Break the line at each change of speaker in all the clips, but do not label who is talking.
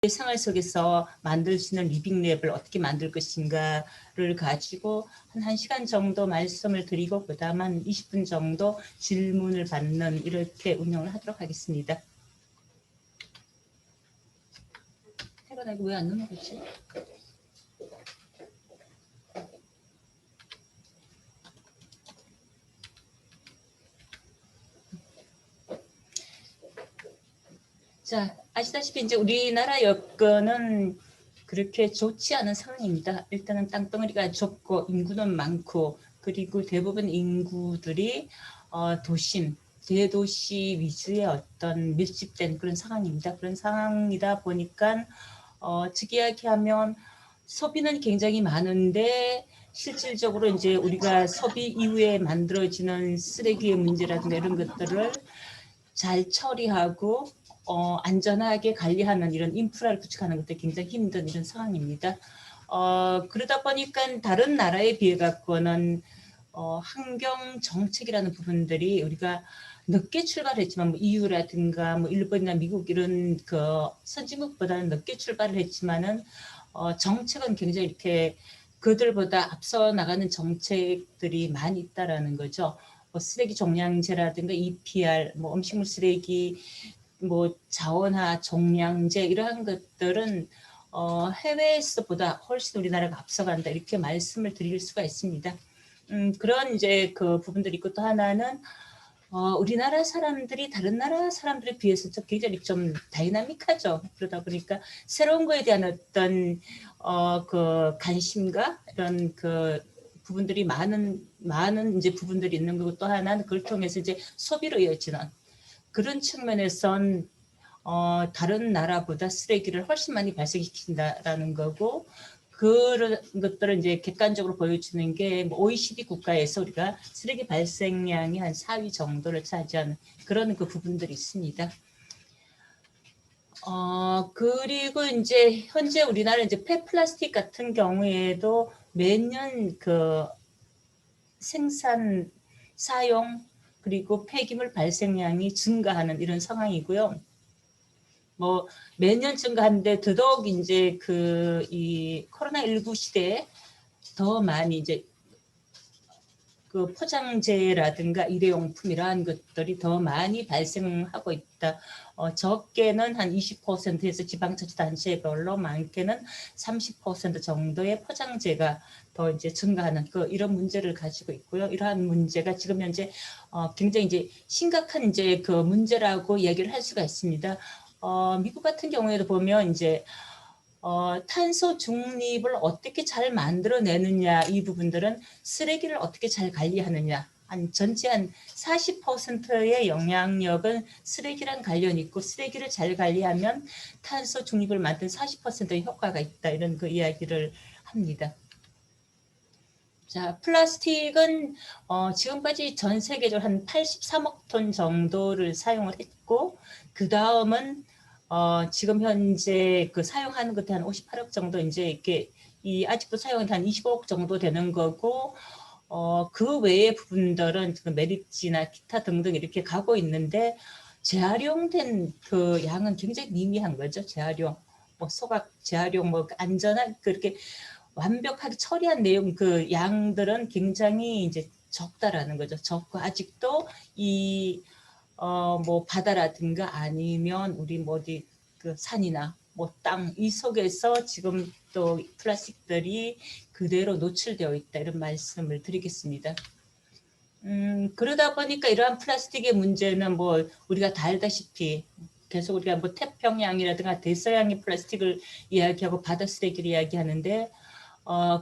생활 속에서 만들 수 있는 리빙랩을 어떻게 만들 것인가를 가지고 한 1시간 정도 말씀을 드리고 그다음 한 20분 정도 질문을 받는 이렇게 운영을 하도록 하겠습니다. 해가 왜 안 넘어가지? 자, 아시다시피 이제 우리나라 여건은 그렇게 좋지 않은 상황입니다. 일단은 땅덩어리가 좁고 인구는 많고 그리고 대부분 인구들이 도심, 대도시 위주의 어떤 밀집된 그런 상황입니다. 그런 상황이다 보니까 즉이야기하면 소비는 굉장히 많은데 실질적으로 이제 우리가 소비 이후에 만들어지는 쓰레기의 문제라든가 이런 것들을 잘 처리하고 안전하게 관리하는 이런 인프라를 구축하는 것도 굉장히 힘든 이런 상황입니다. 그러다 보니까 다른 나라에 비해 갖고는 환경 정책이라는 부분들이 우리가 늦게 출발했지만 뭐 EU라든가 뭐 일본이나 미국 이런 그 선진국보다는 늦게 출발을 했지만은 정책은 굉장히 이렇게 그들보다 앞서 나가는 정책들이 많이 있다라는 거죠. 뭐 쓰레기 종량제라든가 EPR, 뭐 음식물 쓰레기, 뭐 자원화, 종량제 이러한 것들은 해외에서보다 훨씬 우리나라가 앞서간다 이렇게 말씀을 드릴 수가 있습니다. 그런 이제 그 부분들이 있고 또 하나는 우리나라 사람들이 다른 나라 사람들에 비해서 굉장히 좀 다이나믹하죠. 그러다 보니까 새로운 거에 대한 어떤 그 관심과 이런 그 부분들이 많은 이제 부분들이 있는 거고 또 하나는 그걸 통해서 이제 소비로 이어지는 그런 측면에선 다른 나라보다 쓰레기를 훨씬 많이 발생시킨다라는 거고 그런 것들을 이제 객관적으로 보여주는 게 OECD 국가에서 우리가 쓰레기 발생량이 한 4위 정도를 차지하는 그런 그 부분들이 있습니다. 그리고 이제 현재 우리나라 이제 폐플라스틱 같은 경우에도 매년 그 생산, 사용 그리고 폐기물 발생량이 증가하는 이런 상황이고요. 뭐 매년 증가하는데 더더욱 이제 그 이 코로나19 시대에 더 많이 이제 그 포장재라든가 일회용품 이러한 것들이 더 많이 발생하고 있다. 적게는 한 20%에서 지방자치단체별로 많게는 30% 정도의 포장재가 더 이제 증가하는 이런 문제를 가지고 있고요. 이러한 문제가 지금 현재 굉장히 이제 심각한 이제 그 문제라고 얘기를 할 수가 있습니다. 미국 같은 경우에도 보면 이제 탄소 중립을 어떻게 잘 만들어내느냐 이 부분들은 쓰레기를 어떻게 잘 관리하느냐 한 전체 한 40%의 영향력은 쓰레기랑 관련이 있고 쓰레기를 잘 관리하면 탄소 중립을 만든 40%의 효과가 있다 이런 그 이야기를 합니다. 자, 플라스틱은 지금까지 전 세계적으로 한 83억 톤 정도를 사용을 했고 그 다음은 지금 현재 그 사용하는 것에 한 58억 정도 이제 이렇게 아직도 사용은 한 25억 정도 되는 거고 그 외의 부분들은 매립지나 기타 등등 이렇게 가고 있는데 재활용된 그 양은 굉장히 미미한 거죠. 재활용, 뭐 소각 재활용, 뭐 안전한 그렇게 완벽하게 처리한 내용 그 양들은 굉장히 이제 적다라는 거죠. 적고 아직도 뭐 바다라든가 아니면 우리 뭐 어디 그 산이나 뭐 땅 이 속에서 지금 또 플라스틱들이 그대로 노출되어 있다 이런 말씀을 드리겠습니다. 그러다 보니까 이러한 플라스틱의 문제는 뭐 우리가 다 알다시피 계속 우리가 뭐 태평양이라든가 대서양의 플라스틱을 이야기하고 바다 쓰레기를 이야기하는데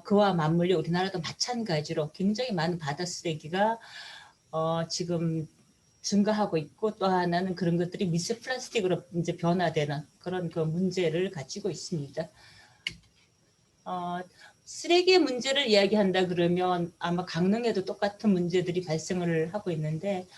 그와 맞물려 우리나라도 마찬가지로 굉장히 많은 바다 쓰레기가 지금 증가하고 있고 또 하나는 그런 것들이 미세 플라스틱으로 이제 변화되는 그런 그 문제를 가지고 있습니다. 쓰레기의 문제를 이야기한다 그러면 아마 강릉에도 똑같은 문제들이 발생을 하고 있는데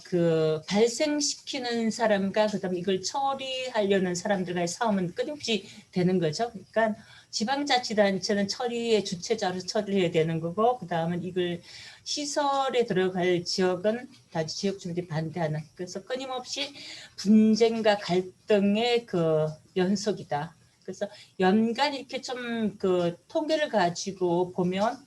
그 발생시키는 사람과 그다음에 이걸 처리하려는 사람들과의 싸움은 끊임없이 되는 거죠. 그러니까 지방자치단체는 처리의 주체자로서 처리해야 되는 거고, 그다음은 이걸 시설에 들어갈 지역은 다 지역 주민들이 반대하는. 그래서 끊임없이 분쟁과 갈등의 그 연속이다. 그래서 연간 이렇게 좀 그 통계를 가지고 보면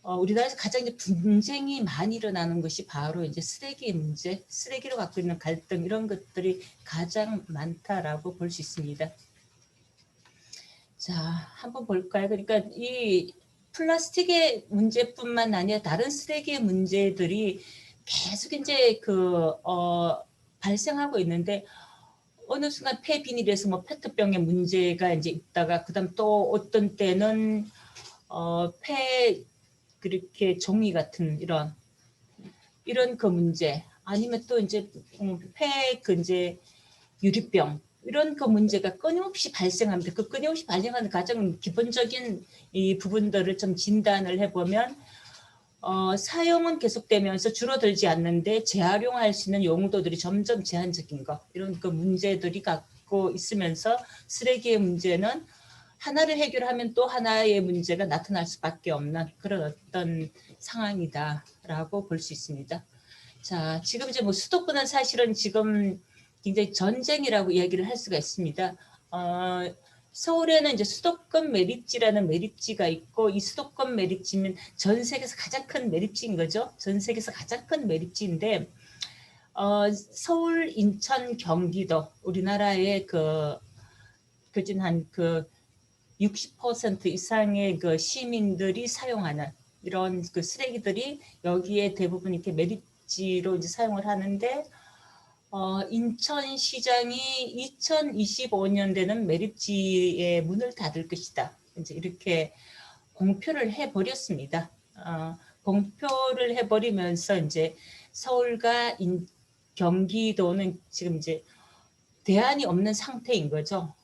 우리나라에서 가장 이제 분쟁이 많이 일어나는 것이 바로 이제 쓰레기 문제, 쓰레기로 갖고 있는 갈등 이런 것들이 가장 많다라고 볼 수 있습니다. 자, 한번 볼까요? 그러니까 이 플라스틱의 문제뿐만 아니라 다른 쓰레기의 문제들이 계속 이제 발생하고 있는데, 어느 순간 폐비닐에서 뭐 페트병의 문제가 이제 있다가 그다음 또 어떤 때는 폐 그렇게 종이 같은 이런 그 문제, 아니면 또 이제 폐 그 이제 유리병 이런 그 문제가 끊임없이 발생합니다. 그 끊임없이 발생하는 가장 기본적인 이 부분들을 좀 진단을 해보면 사용은 계속되면서 줄어들지 않는데 재활용할 수 있는 용도들이 점점 제한적인 것, 이런 그 문제들이 갖고 있으면서 쓰레기의 문제는 하나를 해결하면 또 하나의 문제가 나타날 수밖에 없는 그런 어떤 상황이다라고 볼 수 있습니다. 자, 지금 이제 뭐 수도권은 사실은 지금 굉장히 전쟁이라고 이야기를 할 수가 있습니다. 서울에는 이제 수도권 매립지라는 매립지가 있고, 이 수도권 매립지는 전 세계에서 가장 큰 매립지인 거죠. 전 세계에서 가장 큰 매립지인데, 서울, 인천, 경기도 우리나라의 그진 한 60% 이상의 그 시민들이 사용하는 이런 그 쓰레기들이 여기에 대부분 이렇게 매립지로 이제 사용을 하는데, 인천시장이 2025년대는 매립지의 문을 닫을 것이다. 이제 이렇게 공표를 해버렸습니다. 공표를 해버리면서 이제 서울과 경기도는 지금 이제 대안이 없는 상태인 거죠.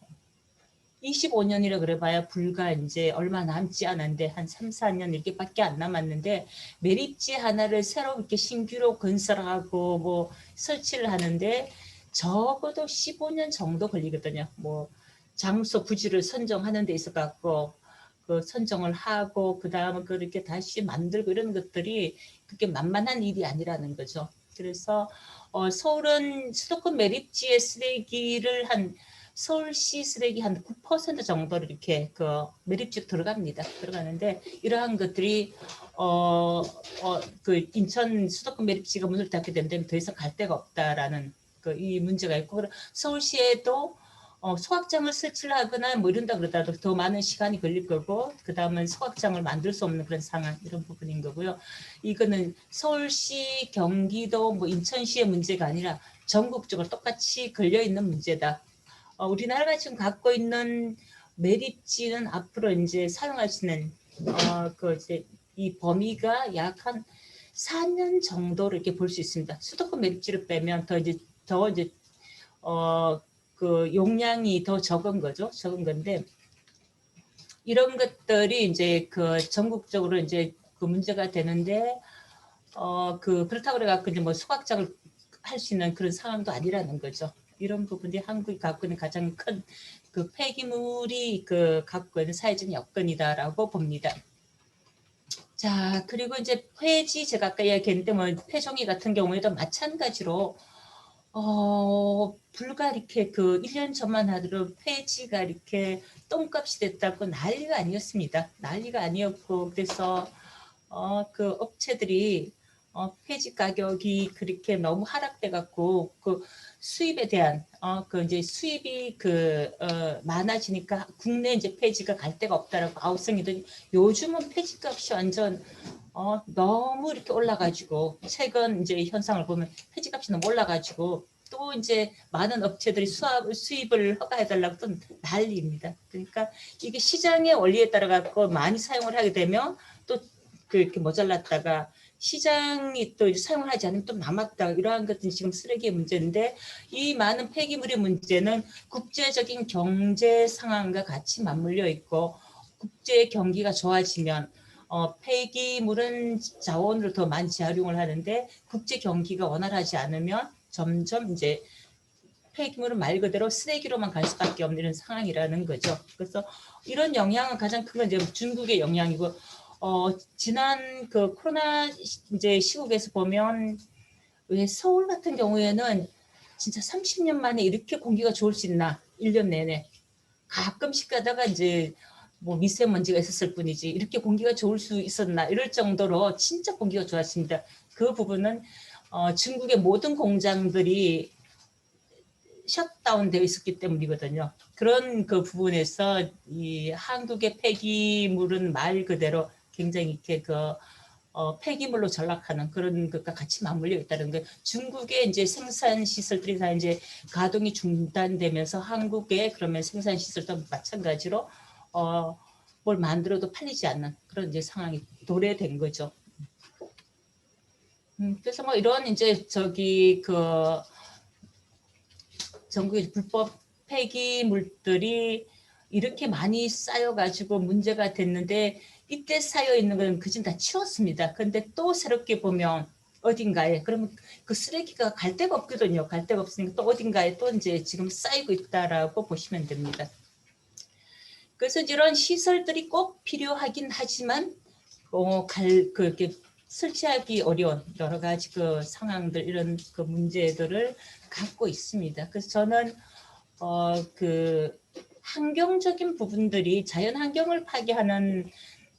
25년이라 그래봐야 불과 이제 얼마 남지 않은데 한 3, 4년 이렇게밖에 안 남았는데, 매립지 하나를 새로 이렇게 신규로 건설하고 뭐 설치를 하는데 적어도 15년 정도 걸리거든요. 뭐 장소 부지를 선정하는 데 있어 갖고 그 선정을 하고 그다음에 그렇게 다시 만들고 이런 것들이 그렇게 만만한 일이 아니라는 거죠. 그래서 서울은 수도권 매립지의 쓰레기를 서울시 쓰레기 한 9% 정도를 이렇게 그 매립지로 들어가는데, 이러한 것들이 그 인천 수도권 매립지가 문을 닫게 된다면 더 이상 갈 데가 없다라는 이 문제가 있고, 서울시에도 소각장을 설치를 하거나 뭐 이런다 그러더라도 더 많은 시간이 걸릴 거고, 그 다음은 소각장을 만들 수 없는 그런 상황, 이런 부분인 거고요. 이거는 서울시, 경기도, 뭐 인천시의 문제가 아니라 전국적으로 똑같이 걸려 있는 문제다. 우리나라가 지금 갖고 있는 매립지는 앞으로 이제 사용할 수 있는 이제 이 범위가 약 한 4년 정도로 이렇게 볼 수 있습니다. 수도권 매립지를 빼면 더 이제 그 용량이 더 적은 거죠. 적은 건데, 이런 것들이 이제 그 전국적으로 이제 그 문제가 되는데, 그렇다고 그래갖고 이제 뭐 소각장을 할 수 있는 그런 상황도 아니라는 거죠. 이런 부분이 한국이 갖고 있는 가장 큰 그 폐기물이 갖고 있는 사회적 여건이다라고 봅니다. 자, 그리고 이제 폐지, 제가 아까 이야기했는데 뭐 폐종이 같은 경우에도 마찬가지로 불과 이렇게 1년 전만 하더라도 폐지가 이렇게 똥값이 됐다고 난리가 아니었습니다. 난리가 아니었고, 그래서 그 업체들이 폐지 가격이 그렇게 너무 하락돼 갖고 수입에 대한 이제 수입이 많아지니까 국내 이제 폐지가 갈 데가 없다라고 아우성이더니, 요즘은 폐지값이 완전 너무 이렇게 올라가지고, 최근 이제 현상을 보면 폐지값이 너무 올라가지고 또 이제 많은 업체들이 수입을 허가해달라고 또 난리입니다. 그러니까 이게 시장의 원리에 따라 갖고 많이 사용을 하게 되면 또 이렇게 모자랐다가 시장이 또 사용을 하지 않으면 또 남았다, 이러한 것들이 지금 쓰레기의 문제인데, 이 많은 폐기물의 문제는 국제적인 경제 상황과 같이 맞물려 있고, 국제 경기가 좋아지면 폐기물은 자원으로 더 많이 재활용을 하는데 국제 경기가 원활하지 않으면 점점 이제 폐기물은 말 그대로 쓰레기로만 갈 수밖에 없는 이런 상황이라는 거죠. 그래서 이런 영향은 가장 큰 건 이제 중국의 영향이고, 지난 그 코로나 이제 시국에서 보면 왜 서울 같은 경우에는 진짜 30년 만에 이렇게 공기가 좋을 수 있나? 1년 내내. 가끔씩 가다가 이제 뭐 미세먼지가 있었을 뿐이지 이렇게 공기가 좋을 수 있었나 이럴 정도로 진짜 공기가 좋았습니다. 그 부분은 중국의 모든 공장들이 셧다운 되어 있었기 때문이거든요. 그런 그 부분에서 이 한국의 폐기물은 말 그대로 굉장히 이렇게 폐기물로 전락하는 그런 것과 같이 맞물려 있다는 거. 중국의 이제 생산 시설들이 다 이제 가동이 중단되면서 한국의 그러면 생산 시설도 마찬가지로 뭘 만들어도 팔리지 않는 그런 이제 상황이 도래된 거죠. 그래서 뭐 이런 이제 전국의 불법 폐기물들이 이렇게 많이 쌓여가지고 문제가 됐는데 이때 쌓여 있는 건 그진 다 치웠습니다. 근데 또 새롭게 보면 어딘가에 그러면 그 쓰레기가 갈 데가 없거든요. 갈 데가 없으니까 또 어딘가에 또 이제 지금 쌓이고 있다라고 보시면 됩니다. 그래서 이런 시설들이 꼭 필요하긴 하지만 그렇게 설치하기 어려운 여러 가지 그 상황들 이런 그 문제들을 갖고 있습니다. 그래서 저는 그 환경적인 부분들이 자연 환경을 파괴하는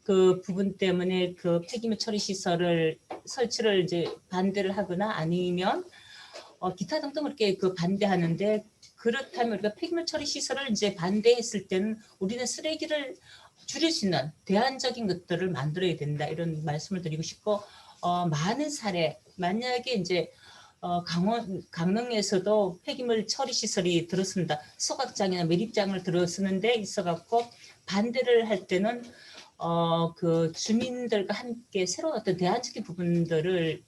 그 부분 때문에 그 폐기물 처리 시설을 설치를 이제 반대를 하거나 아니면 기타 등등 그렇게 그 반대하는데 그렇다면 우리가 폐기물 처리 시설을 이제 반대했을 때는 우리는 쓰레기를 줄일 수 있는 대안적인 것들을 만들어야 된다 이런 말씀을 드리고 싶고 많은 사례 만약에 이제 강릉에서도 폐기물 처리 시설이 들어선다 소각장이나 매립장을 들어서는 데 있어갖고 반대를 할 때는 그 주민들과 함께 새로운 어떤 대안적인 부분들을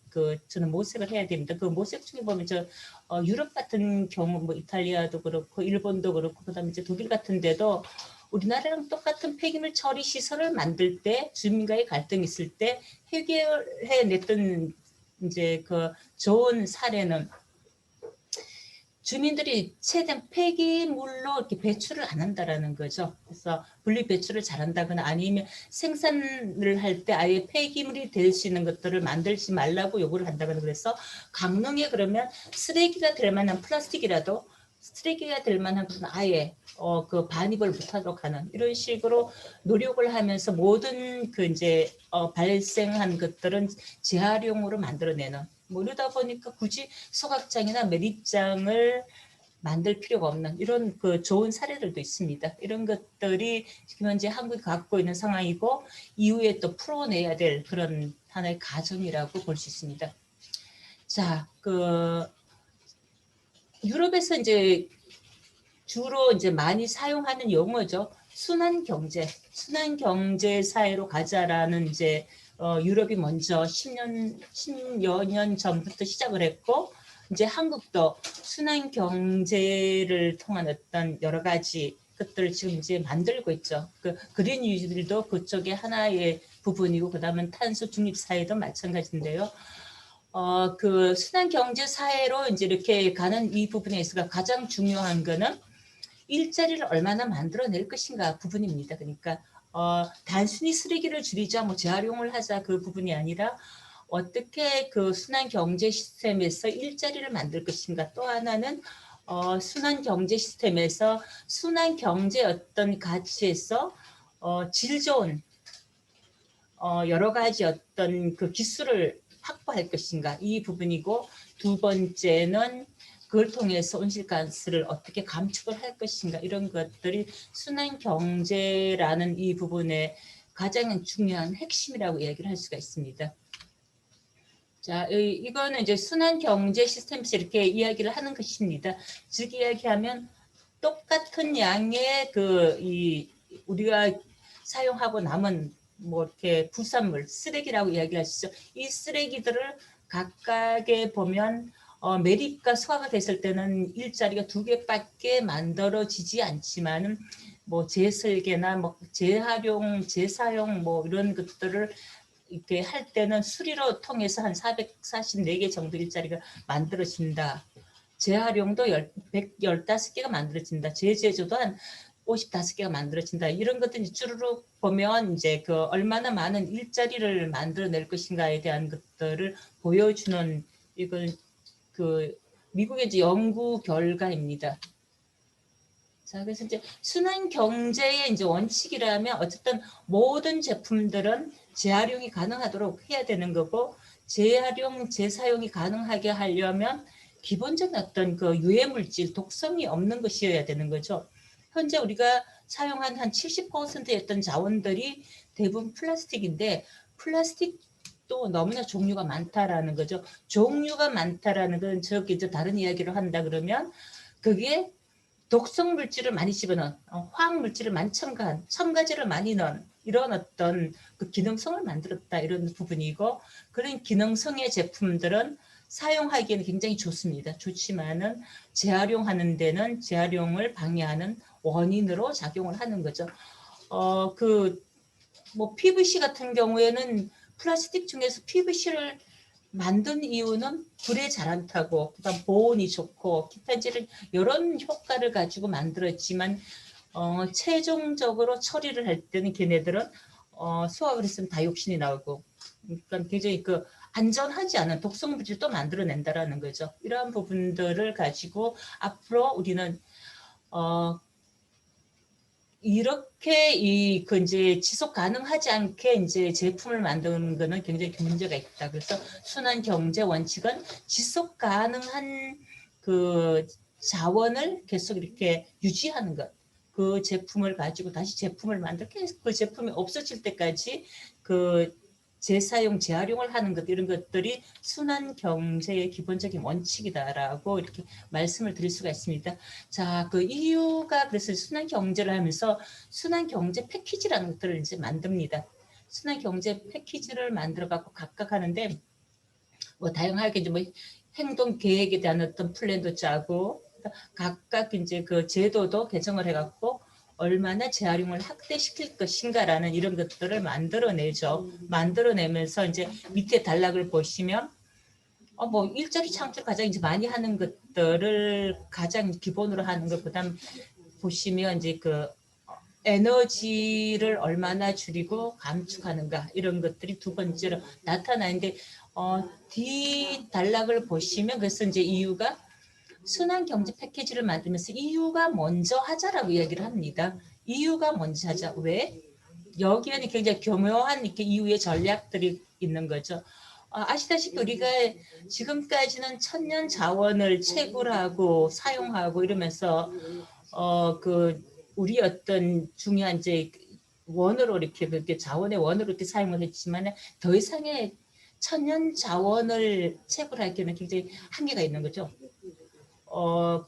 저는 모색을 해야 됩니다. 그 모색 중에 보면 유럽 같은 경우 뭐 이탈리아도 그렇고 일본도 그렇고 그다음에 이제 독일 같은 데도 우리나라랑 똑같은 폐기물 처리 시설을 만들 때 주민과의 갈등이 있을 때 해결해 냈던 이제 그 좋은 사례는 주민들이 최대한 폐기물로 이렇게 배출을 안 한다라는 거죠. 그래서 분리 배출을 잘한다거나 아니면 생산을 할 때 아예 폐기물이 될 수 있는 것들을 만들지 말라고 요구를 한다거나 그래서 강릉에 그러면 쓰레기가 될 만한 플라스틱이라도 쓰레기가 될 만한 것은 아예 그 반입을 못하도록 하는 이런 식으로 노력을 하면서 모든 그 이제 발생한 것들은 재활용으로 만들어내는 뭐 이러다 보니까 굳이 소각장이나 매립장을 만들 필요가 없는 이런 그 좋은 사례들도 있습니다. 이런 것들이 지금 현재 한국이 갖고 있는 상황이고 이후에 또 풀어내야 될 그런 하나의 과정이라고 볼 수 있습니다. 자, 유럽에서 이제 주로 이제 많이 사용하는 용어죠. 순환 경제 사회로 가자라는 이제 유럽이 먼저 10여 년 전부터 시작을 했고 이제 한국도 순환 경제를 통한 어떤 여러 가지 것들을 지금 이제 만들고 있죠. 그 그린 뉴딜도 그쪽에 하나의 부분이고 그다음은 탄소 중립 사회도 마찬가지인데요. 그 순환 경제 사회로 이제 이렇게 가는 이 부분에 있어서 가장 중요한 거는 일자리를 얼마나 만들어낼 것인가 부분입니다. 그러니까 단순히 쓰레기를 줄이자, 뭐 재활용을 하자 그 부분이 아니라 어떻게 그 순환 경제 시스템에서 일자리를 만들 것인가. 또 하나는 순환 경제 시스템에서 순환 경제 어떤 가치에서 질 좋은 여러 가지 어떤 그 기술을 확보할 것인가 이 부분이고 두 번째는 그걸 통해서 온실가스를 어떻게 감축을 할 것인가 이런 것들이 순환 경제라는 이 부분의 가장 중요한 핵심이라고 이야기를 할 수가 있습니다. 자, 이거는 이제 순환 경제 시스템에서 이렇게 이야기를 하는 것입니다. 즉 이야기하면 똑같은 양의 우리가 사용하고 남은 뭐 이렇게 부산물 쓰레기라고 이야기를 하시죠. 이 쓰레기들을 각각에 보면 매립과 수화가 됐을 때는 일자리가 2개밖에 만들어지지 않지만은 뭐 재설계나 뭐 재활용, 재사용 뭐 이런 것들을 이렇게 할 때는 수리로 통해서 한 444개 정도 일자리가 만들어진다. 재활용도 115개가 만들어진다. 재제조도 한 55개가 만들어진다. 이런 것들 쭈루룩 보면 이제 그 얼마나 많은 일자리를 만들어낼 것인가에 대한 것들을 보여주는 이걸 그 미국의 이제 연구 결과입니다. 자, 그래서 이제 순환 경제의 이제 원칙이라면 어쨌든 모든 제품들은 재활용이 가능하도록 해야 되는 거고, 재활용, 재사용이 가능하게 하려면 기본적인 어떤 그 유해 물질, 독성이 없는 것이어야 되는 거죠. 현재 우리가 사용한 한 70%였던 자원들이 대부분 플라스틱인데, 플라스틱도 너무나 종류가 많다라는 거죠. 종류가 많다라는 건 저기 이제 다른 이야기를 한다 그러면 그게 독성 물질을 많이 집어넣은, 화학 물질을 많이 첨가한, 첨가제를 많이 넣은 이런 어떤 그 기능성을 만들었다 이런 부분이고, 그런 기능성의 제품들은 사용하기에는 굉장히 좋습니다. 좋지만은 재활용하는 데는 재활용을 방해하는 원인으로 작용을 하는 거죠. 뭐 PVC 같은 경우에는 플라스틱 중에서 PVC를 만든 이유는 불에 잘 안 타고 그다음 보온이 좋고 기타지를 이런 효과를 가지고 만들었지만 최종적으로 처리를 할 때는 걔네들은 수확을 했으면 다육신이 나오고, 그러니까 굉장히 그 안전하지 않은 독성 물질을 또 만들어낸다라는 거죠. 이러한 부분들을 가지고 앞으로 우리는 이렇게 그 이제 지속 가능하지 않게 이제 제품을 만드는 거는 굉장히 문제가 있다. 그래서 순환 경제 원칙은 지속 가능한 그 자원을 계속 이렇게 유지하는 것. 그 제품을 가지고 다시 제품을 만들고 그 제품이 없어질 때까지 그 재사용, 재활용을 하는 것, 이런 것들이 순환 경제의 기본적인 원칙이다라고 이렇게 말씀을 드릴 수가 있습니다. 자, 그 EU가 그래서 순환 경제를 하면서 순환 경제 패키지라는 것들을 이제 만듭니다. 순환 경제 패키지를 만들어 갖고 각각 하는데, 뭐 다양하게 이제 뭐 행동 계획에 대한 어떤 플랜도 짜고, 각각 이제 그 제도도 개정을 해갖고 얼마나 재활용을 확대시킬 것인가라는 이런 것들을 만들어내죠. 만들어내면서 이제 밑에 단락을 보시면 뭐 일자리 창출 가장 이제 많이 하는 것들을 가장 기본으로 하는 것, 그다음 보시면 이제 그 에너지를 얼마나 줄이고 감축하는가 이런 것들이 두 번째로 나타나는데, 뒤 단락을 보시면 그래서 이제 이유가 순환 경제 패키지를 만들면서 이유가 먼저 하자라고 이야기를 합니다. 이유가 먼저 하자. 왜? 여기에는 굉장히 교묘한 이렇게 이유의 전략들이 있는 거죠. 아시다시피 우리가 지금까지는 천년 자원을 채굴하고 사용하고 이러면서 그 우리 어떤 중요한 이제 원으로 이렇게 그렇게 자원의 원으로 이렇게 사용을 했지만 더 이상의 천년 자원을 채굴하기에는 굉장히 한계가 있는 거죠.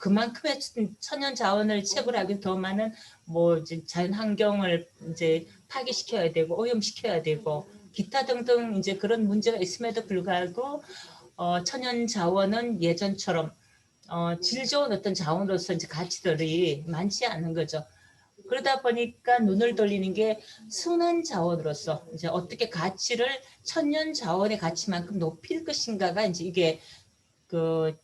그만큼의 천연 자원을 채굴하기 더 많은 뭐 이제 자연 환경을 이제 파괴시켜야 되고 오염시켜야 되고 기타 등등 이제 그런 문제가 있음에도 불구하고 천연 자원은 예전처럼 질 좋은 어떤 자원으로서 이제 가치들이 많지 않은 거죠. 그러다 보니까 눈을 돌리는 게 순환 자원으로서 이제 어떻게 가치를 천연 자원의 가치만큼 높일 것인가가 이제 이게 그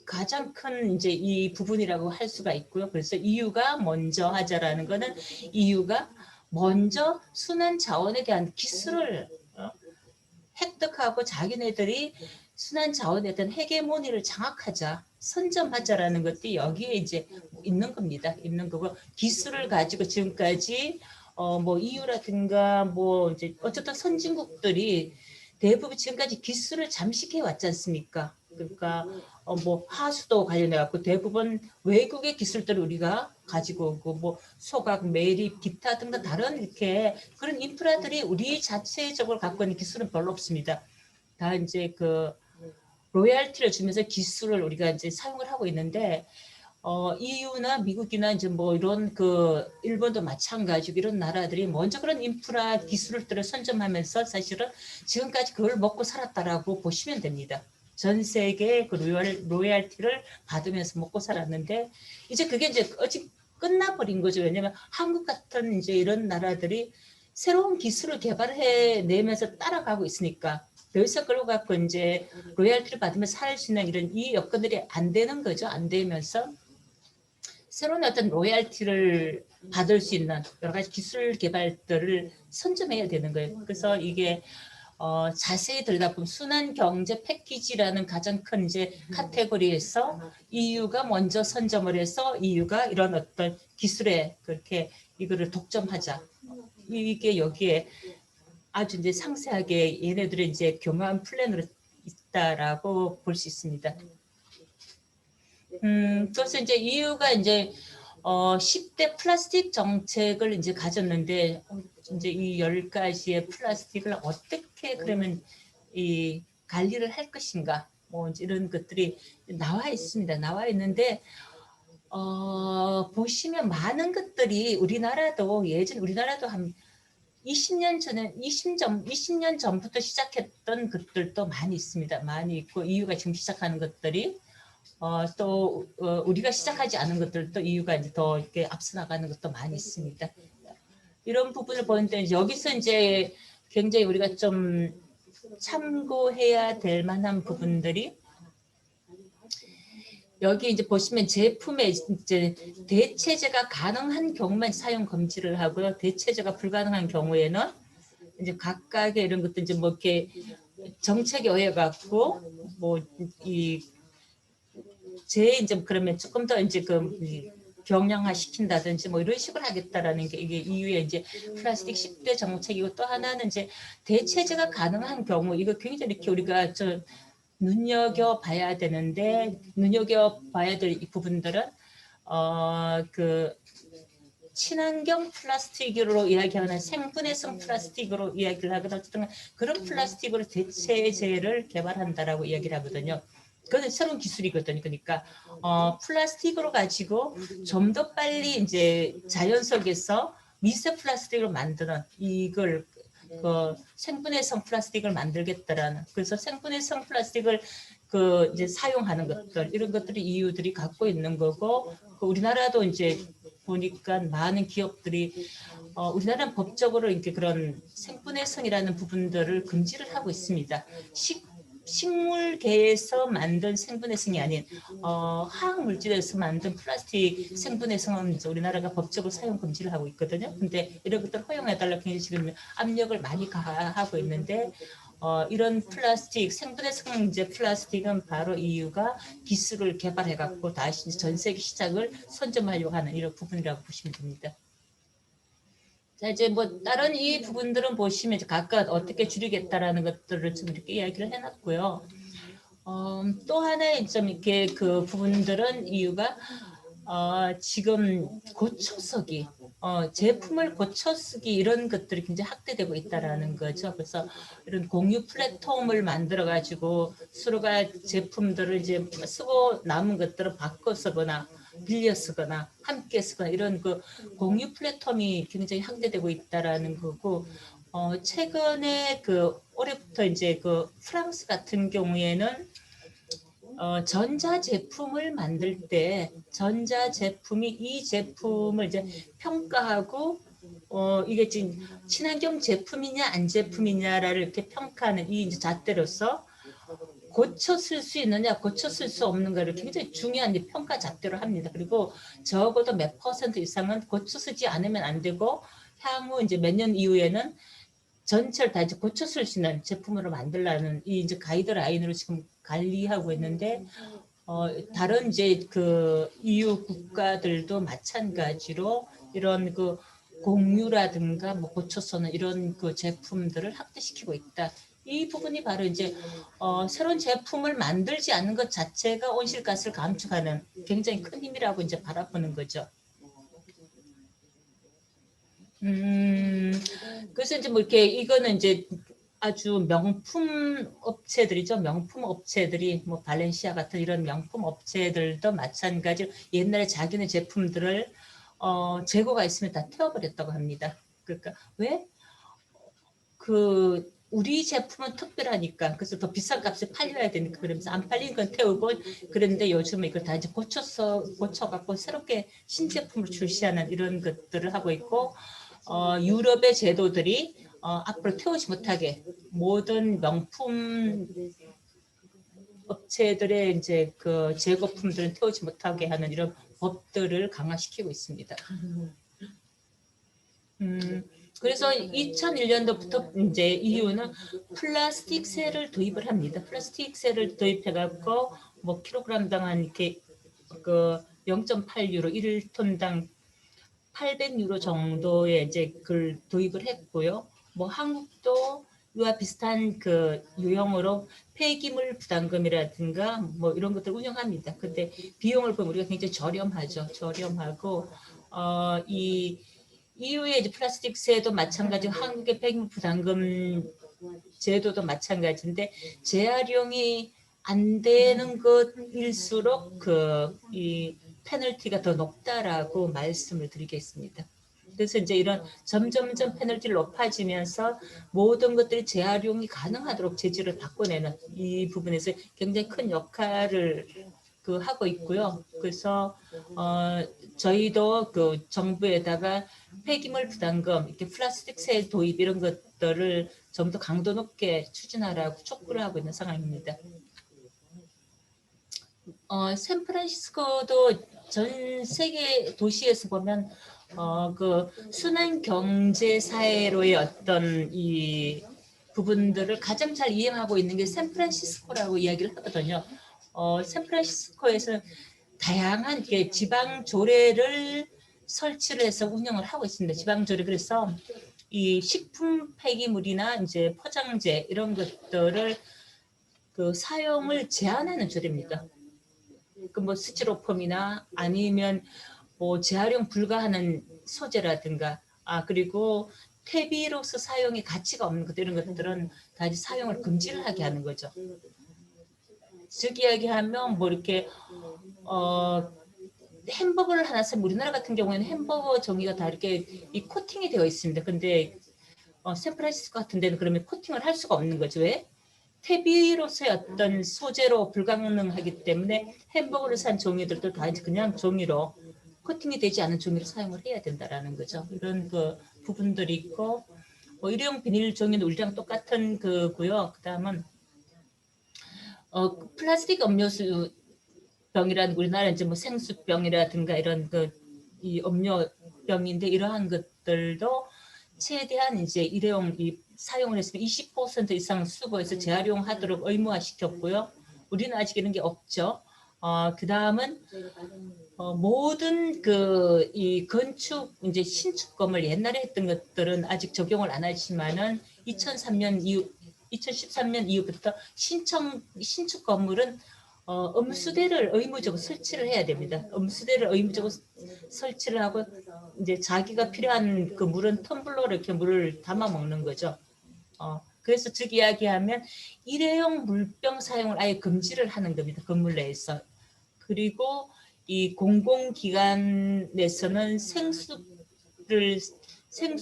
가장 큰 이제 이 부분이라고 할 수가 있고요. 그래서 이유가 먼저 하자라는 거는 이유가 먼저 순환 자원에 대한 기술을 획득하고 자기네들이 순환 자원에 대한 헤게모니를 장악하자, 선점하자라는 것이 여기에 이제 있는 겁니다. 있는 거고 기술을 가지고 지금까지 뭐 EU라든가 뭐 이제 어쨌든 선진국들이 대부분 지금까지 기술을 잠식해 왔지 않습니까? 그러니까 뭐 하수도 관련해 갖고 대부분 외국의 기술들을 우리가 가지고 오고 뭐 소각, 매립, 기타 등등 다른 이렇게 그런 인프라들이 우리 자체적으로 갖고 있는 기술은 별로 없습니다. 다 이제 그 로열티를 주면서 기술을 우리가 이제 사용을 하고 있는데 EU나 미국이나 이제 뭐 이런 그 일본도 마찬가지고 이런 나라들이 먼저 그런 인프라 기술들을 선점하면서 사실은 지금까지 그걸 먹고 살았다라고 보시면 됩니다. 전 세계 그 로열티를 받으면서 먹고 살았는데 이제 그게 이제 어찌 끝나버린 거죠. 왜냐면 한국 같은 이제 이런 나라들이 새로운 기술을 개발해 내면서 따라가고 있으니까 더 이상 그걸 갖고 이제 로열티를 받으면서 살 수 있는 이런 이 여건들이 안 되는 거죠. 안 되면서 새로운 어떤 로열티를 받을 수 있는 여러 가지 기술 개발들을 선점해야 되는 거예요. 그래서 이게 자세히 들여다보면 순환 경제 패키지라는 가장 큰 이제 카테고리에서 EU가 먼저 선점을 해서 EU가 이런 어떤 기술에 그렇게 이거를 독점하자. 이게 여기에 아주 이제 상세하게 얘네들의 이제 교묘한 플랜으로 있다라고 볼 수 있습니다. 그래서 이제 EU가 이제 10대 플라스틱 정책을 이제 가졌는데 이제 이 10가지의 플라스틱을 어떻게 그러면 이 관리를 할 것인가 뭐 이런 것들이 나와 있습니다. 나와 있는데 보시면 많은 것들이 우리나라도 한 20년 전에 20년 전부터 시작했던 것들도 많이 있습니다. 많이 있고 EU가 지금 시작하는 것들이 또 우리가 시작하지 않은 것들도 이유가 이제 더 이렇게 앞서 나가는 것도 많이 있습니다. 이런 부분을 보는데 여기서 이제 굉장히 우리가 좀 참고해야 될 만한 부분들이 여기 이제 보시면 제품에 이제 대체제가 가능한 경우만 사용 금지를 하고요. 대체제가 불가능한 경우에는 이제 각각의 이런 것들 이제 뭐 이렇게 정책에 의해 갖고 뭐 이 이제 그러면 조금 더 이제 그 경량화 시킨다든지 뭐 이런 식으로 하겠다라는 게 이게 EU의 이제 플라스틱 10대 정책이고 또 하나는 이제 대체제가 가능한 경우 이거 굉장히 이렇게 우리가 눈여겨봐야 되는데 눈여겨봐야 될 이 부분들은 그 친환경 플라스틱으로 이야기하는 생분해성 플라스틱으로 이야기를 하거나 어쨌든 그런 플라스틱으로 대체제를 개발한다라고 이야기를 하거든요. 그건 새로운 기술이거든요. 그러니까 플라스틱으로 가지고 좀 더 빨리 이제 자연 속에서 미세 플라스틱을 만드는 이걸 그 생분해성 플라스틱을 만들겠다라는 그래서 생분해성 플라스틱을 그 이제 사용하는 것들 이런 것들이 EU들이 갖고 있는 거고 그 우리나라도 이제 보니까 많은 기업들이 우리나라는 법적으로 이렇게 그런 생분해성이라는 부분들을 금지를 하고 있습니다. 식물계에서 만든 생분해성이 아닌 화학물질에서 만든 플라스틱 생분해성은 우리나라가 법적으로 사용 금지를 하고 있거든요. 근데 이런 것들 허용해달라고 굉장히 지금 압력을 많이 가하고 있는데 이런 플라스틱 생분해성 이제 플라스틱은 바로 EU가 기술을 개발해갖고 다시 전 세계 시장을 선점하려고 하는 이런 부분이라고 보시면 됩니다. 자 이제 뭐 다른 이 부분들은 보시면 이제 각각 어떻게 줄이겠다라는 것들을 좀 이렇게 이야기를 해놨고요. 또 하나의 좀 이렇게 그 부분들은 이유가 지금 고쳐쓰기, 제품을 고쳐쓰기 이런 것들이 굉장히 확대되고 있다라는 거죠. 그래서 이런 공유 플랫폼을 만들어 가지고 서로가 제품들을 이제 쓰고 남은 것들을 바꿔 쓰거나 빌려 쓰거나 함께 쓰거나 이런 그 공유 플랫폼이 굉장히 확대되고 있다라는 거고 최근에 그 올해부터 이제 그 프랑스 같은 경우에는 전자 제품을 만들 때 전자 제품이 이 제품을 이제 평가하고 이게 지금 친환경 제품이냐 안 제품이냐를 이렇게 평가하는 이 이제 잣대로서 고쳐 쓸 수 있느냐 고쳐 쓸 수 없는가를 굉장히 중요한 평가 잣대로 합니다. 그리고 적어도 몇 % 이상은 고쳐 쓰지 않으면 안 되고 향후 이제 몇 년 이후에는 전체를 다 이제 고쳐 쓸 수 있는 제품으로 만들라는 이 이제 가이드라인으로 지금 관리하고 있는데 다른 이제 그 EU 국가들도 마찬가지로 이런 그 공유라든가 뭐 고쳐서는 이런 그 제품들을 확대시키고 있다. 이 부분이 바로 이제 새로운 제품을 만들지 않는 것 자체가 온실가스를 감축하는 굉장히 큰 힘이라고 이제 바라보는 거죠. 그래서 이제 뭐 이렇게 이거는 이제 아주 명품 업체들이죠. 명품 업체들이 뭐 발렌시아 같은 이런 명품 업체들도 마찬가지로 옛날에 자기네 제품들을 재고가 있으면 다 태워버렸다고 합니다. 그러니까 왜? 그 우리 제품은 특별하니까 그래서 더 비싼 값에 팔려야 되니까 그러면서 안 팔린 건 태우고 그런데 요즘은 이걸 다 이제 고쳐갖고 새롭게 신제품을 출시하는 이런 것들을 하고 있고 유럽의 제도들이 앞으로 태우지 못하게 모든 명품 업체들의 이제 그 재고품들은 태우지 못하게 하는 이런 법들을 강화시키고 있습니다. 그래서 2001년도부터 이제 EU는 플라스틱세를 도입을 합니다. 플라스틱세를 도입해갖고 뭐 킬로그램당 한 이렇게 그 0.8유로 1톤당 800유로 정도의 이제 그걸 도입을 했고요. 뭐 한국도 이와 비슷한 그 유형으로 폐기물 부담금이라든가 뭐 이런 것들 운영합니다. 근데 비용을 보면 우리가 굉장히 저렴하죠. 저렴하고 이 EU의 이제 플라스틱세도 마찬가지고 한국의 폐기물 부담금 제도도 마찬가지인데 재활용이 안 되는 것일수록 이 페널티가 더 높다라고 말씀을 드리겠습니다. 그래서 이제 이런 점점점 페널티를 높아지면서 모든 것들이 재활용이 가능하도록 제지를 바꿔내는 이 부분에서 굉장히 큰 역할을 하고 있고요. 그래서 저희도 그 정부에다가 폐기물 부담금, 이렇게 플라스틱세 도입 이런 것들을 좀 더 강도 높게 추진하라고 촉구를 하고 있는 상황입니다. 샌프란시스코도 전 세계 도시에서 보면 그 순환 경제 사회로의 어떤 이 부분들을 가장 잘 이행하고 있는 게 샌프란시스코라고 이야기를 하거든요. 샌프란시스코에서 다양한 지방 조례를 설치를 해서 운영을 하고 있습니다. 지방 조례 그래서 이 식품 폐기물이나 이제 포장재 이런 것들을 그 사용을 제한하는 조례입니다. 그 뭐 스티로폼이나 아니면 뭐 재활용 불가하는 소재라든가 그리고 퇴비로서 사용의 가치가 없는 것들 이런 것들은 다 사용을 금지를 하게 하는 거죠. 즉 이야기하면 뭐 이렇게 햄버거를 하나 사면 우리나라 같은 경우에는 햄버거 종이가 다 이렇게 이 코팅이 되어 있습니다. 근데 샌프란시스코 같은 데는 그러면 코팅을 할 수가 없는 거죠. 왜? 퇴비로서의 어떤 소재로 불가능하기 때문에 햄버거를 산 종이들도 다 이제 그냥 종이로 코팅이 되지 않은 종이를 사용을 해야 된다라는 거죠. 이런 그 부분들이 있고 뭐 일회용 비닐 종이는 우리랑 똑같은 그고요. 그다음은 플라스틱 음료수 병이란 우리나라 이제 뭐 생수병이라든가 이런 이 음료병인데 이러한 것들도 최대한 이제 일회용 사용을 했으면 20% 이상 수거해서 재활용하도록 의무화시켰고요. 우리는 아직 이런 게 없죠. 그 다음은 모든 이 건축 이제 신축 건물 옛날에 했던 것들은 아직 적용을 안 하지만은 2013년 이후부터 신축 건물은 음수대를 의무적으로 설치를 해야 됩니다. 음수대를 의무적으로 설치를 하고 이제 자기가 필요한 그 물은 텀블러로 이렇게 물을 담아 먹는 거죠. 그래서 즉 이야기하면 일회용 물병 사용을 아예 금지를 하는 겁니다. 건물 내에서. 그리고 이 공공기관에서는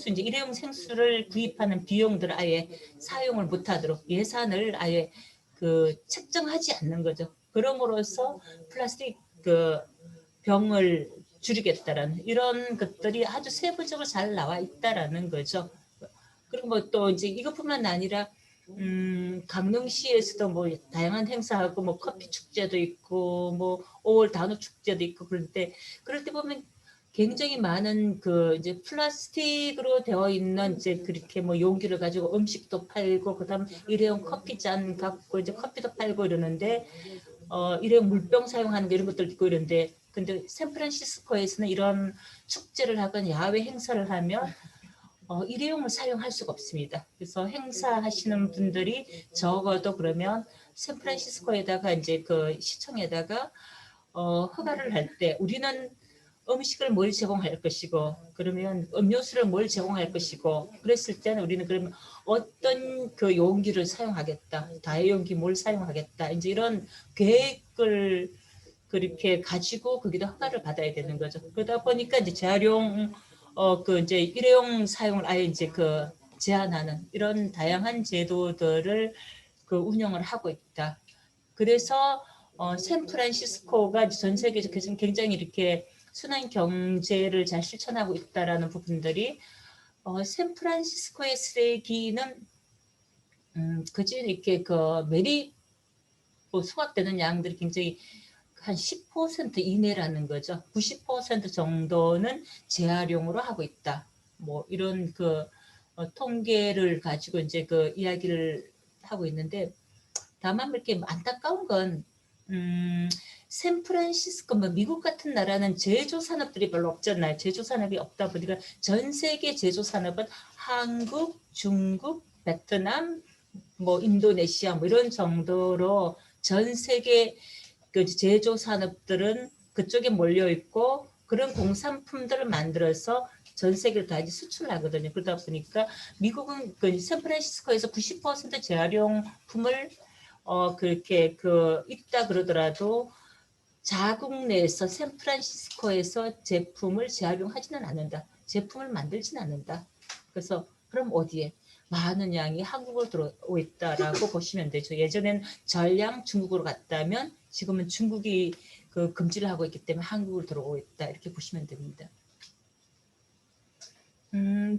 이제 일회용 생수를 구입하는 비용들을 아예 사용을 못하도록 예산을 아예 책정하지 않는 거죠. 그럼으로써 플라스틱 병을 줄이겠다라는 이런 것들이 아주 세부적으로 잘 나와 있다라는 거죠. 그리고 뭐 또 이제 이것뿐만 아니라 강릉시에서도 뭐 다양한 행사하고 뭐 커피 축제도 있고 뭐 5월 단오 축제도 있고 그럴 때 보면 굉장히 많은 이제 플라스틱으로 되어 있는 이제 그렇게 뭐 용기를 가지고 음식도 팔고 그다음 일회용 커피 잔 갖고 이제 커피도 팔고 이러는데 일회용 물병 사용하는 이런 것들도 있고 이런데 근데 샌프란시스코에서는 이런 축제를 하거나 야외 행사를 하면 일회용을 사용할 수가 없습니다. 그래서 행사하시는 분들이 적어도 그러면 샌프란시스코에다가 이제 시청에다가 허가를 할 때 우리는 음식을 뭘 제공할 것이고 그러면 음료수를 뭘 제공할 것이고 그랬을 때는 우리는 그러면 어떤 용기를 사용하겠다 다회용기 뭘 사용하겠다 이제 이런 계획을 그렇게 가지고 거기다 허가를 받아야 되는 거죠. 그러다 보니까 이제 재활용 이제 일회용 사용을 아예 이제 제한하는 이런 다양한 제도들을 그 운영을 하고 있다. 그래서 샌프란시스코가 전 세계적으로 굉장히 이렇게 순환 경제를 잘 실천하고 있다라는 부분들이 샌프란시스코의 쓰레기는 그지 이렇게 그 매리 수확되는 양들이 굉장히 한 10% 이내라는 거죠. 90% 정도는 재활용으로 하고 있다. 뭐 이런 그 통계를 가지고 이제 그 이야기를 하고 있는데 다만 이렇게 안타까운 건 샌프란시스코 뭐 미국 같은 나라는 제조 산업들이 별로 없잖아요. 제조 산업이 없다 보니까 전 세계 제조 산업은 한국, 중국, 베트남, 뭐 인도네시아 뭐 이런 정도로 전 세계 그 제조 산업들은 그쪽에 몰려 있고 그런 공산품들을 만들어서 전 세계를 다 수출하거든요. 그러다 보니까 미국은 그 샌프란시스코에서 90% 재활용품을 그렇게 그 있다 그러더라도 자국 내에서 샌프란시스코에서 제품을 재활용하지는 않는다. 제품을 만들지는 않는다. 그래서 그럼 어디에? 많은 양이 한국으로 들어오고 있다라고 보시면 되죠. 예전엔 전량 중국으로 갔다면 지금은 중국이 그 금지를 하고 있기 때문에 한국으로 들어오고 있다. 이렇게 보시면 됩니다.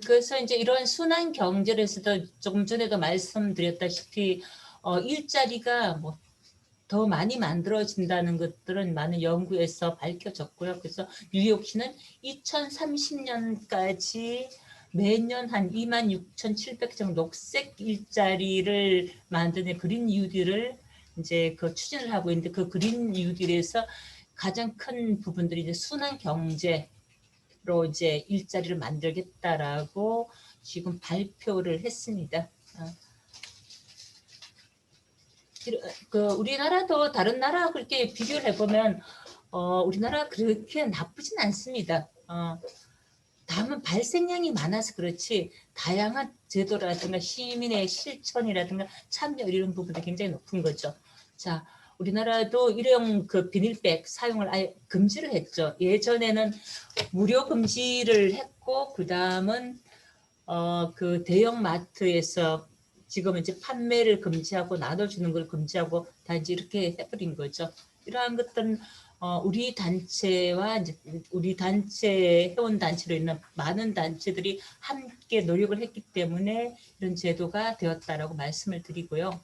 그래서 이제 이런 순환 경제에서도 조금 전에도 말씀드렸다시피 일자리가 뭐 더 많이 만들어진다는 것들은 많은 연구에서 밝혀졌고요. 그래서 뉴욕시는 2030년까지 매년 한 26,700 정도 녹색 일자리를 만드는 그린 뉴딜을 이제 그 추진을 하고 있는데 그 그린 뉴딜에서 가장 큰 부분들이 이제 순환 경제로 이제 일자리를 만들겠다라고 지금 발표를 했습니다. 그 우리나라도 다른 나라하고 그렇게 비교를 해보면 우리나라 그렇게 나쁘진 않습니다. 다만 발생량이 많아서 그렇지 다양한 제도라든가 시민의 실천이라든가 참여 이런 부분이 굉장히 높은 거죠. 자, 우리나라도 일회용 그 비닐백 사용을 아예 금지를 했죠. 예전에는 무료 금지를 했고 그 다음은 그 대형 마트에서 지금 이제 판매를 금지하고 나눠주는 걸 금지하고 다 이제 이렇게 해버린 거죠. 이러한 것들은 우리 단체와 이제 우리 단체 회원 단체로 있는 많은 단체들이 함께 노력을 했기 때문에 이런 제도가 되었다라고 말씀을 드리고요.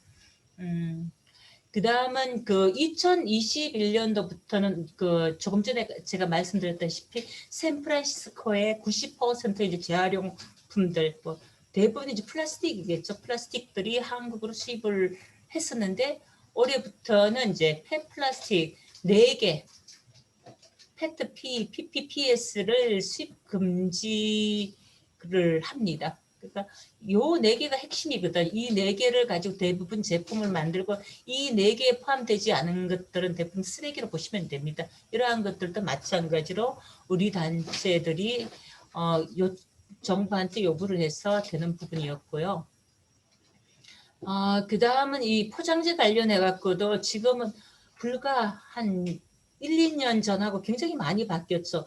그 다음은 그 2021년도부터는 그 조금 전에 제가 말씀드렸다시피 샌프란시스코의 90% 이제 재활용품들 뭐 대부분 이제 플라스틱이겠죠. 플라스틱들이 한국으로 수입을 했었는데 올해부터는 이제 폐플라스틱 4개 페트피, PPPS를 수입 금지를 합니다. 그러니까 요 4개가 핵심이거든. 이 4개를 가지고 대부분 제품을 만들고 이 4개에 포함되지 않은 것들은 대부분 쓰레기로 보시면 됩니다. 이러한 것들도 마찬가지로 우리 단체들이 정부한테 요구를 해서 되는 부분이었고요. 그 다음은 이 포장재 관련해 갖고도 지금은 불과 한 1, 2년 전하고 굉장히 많이 바뀌었죠.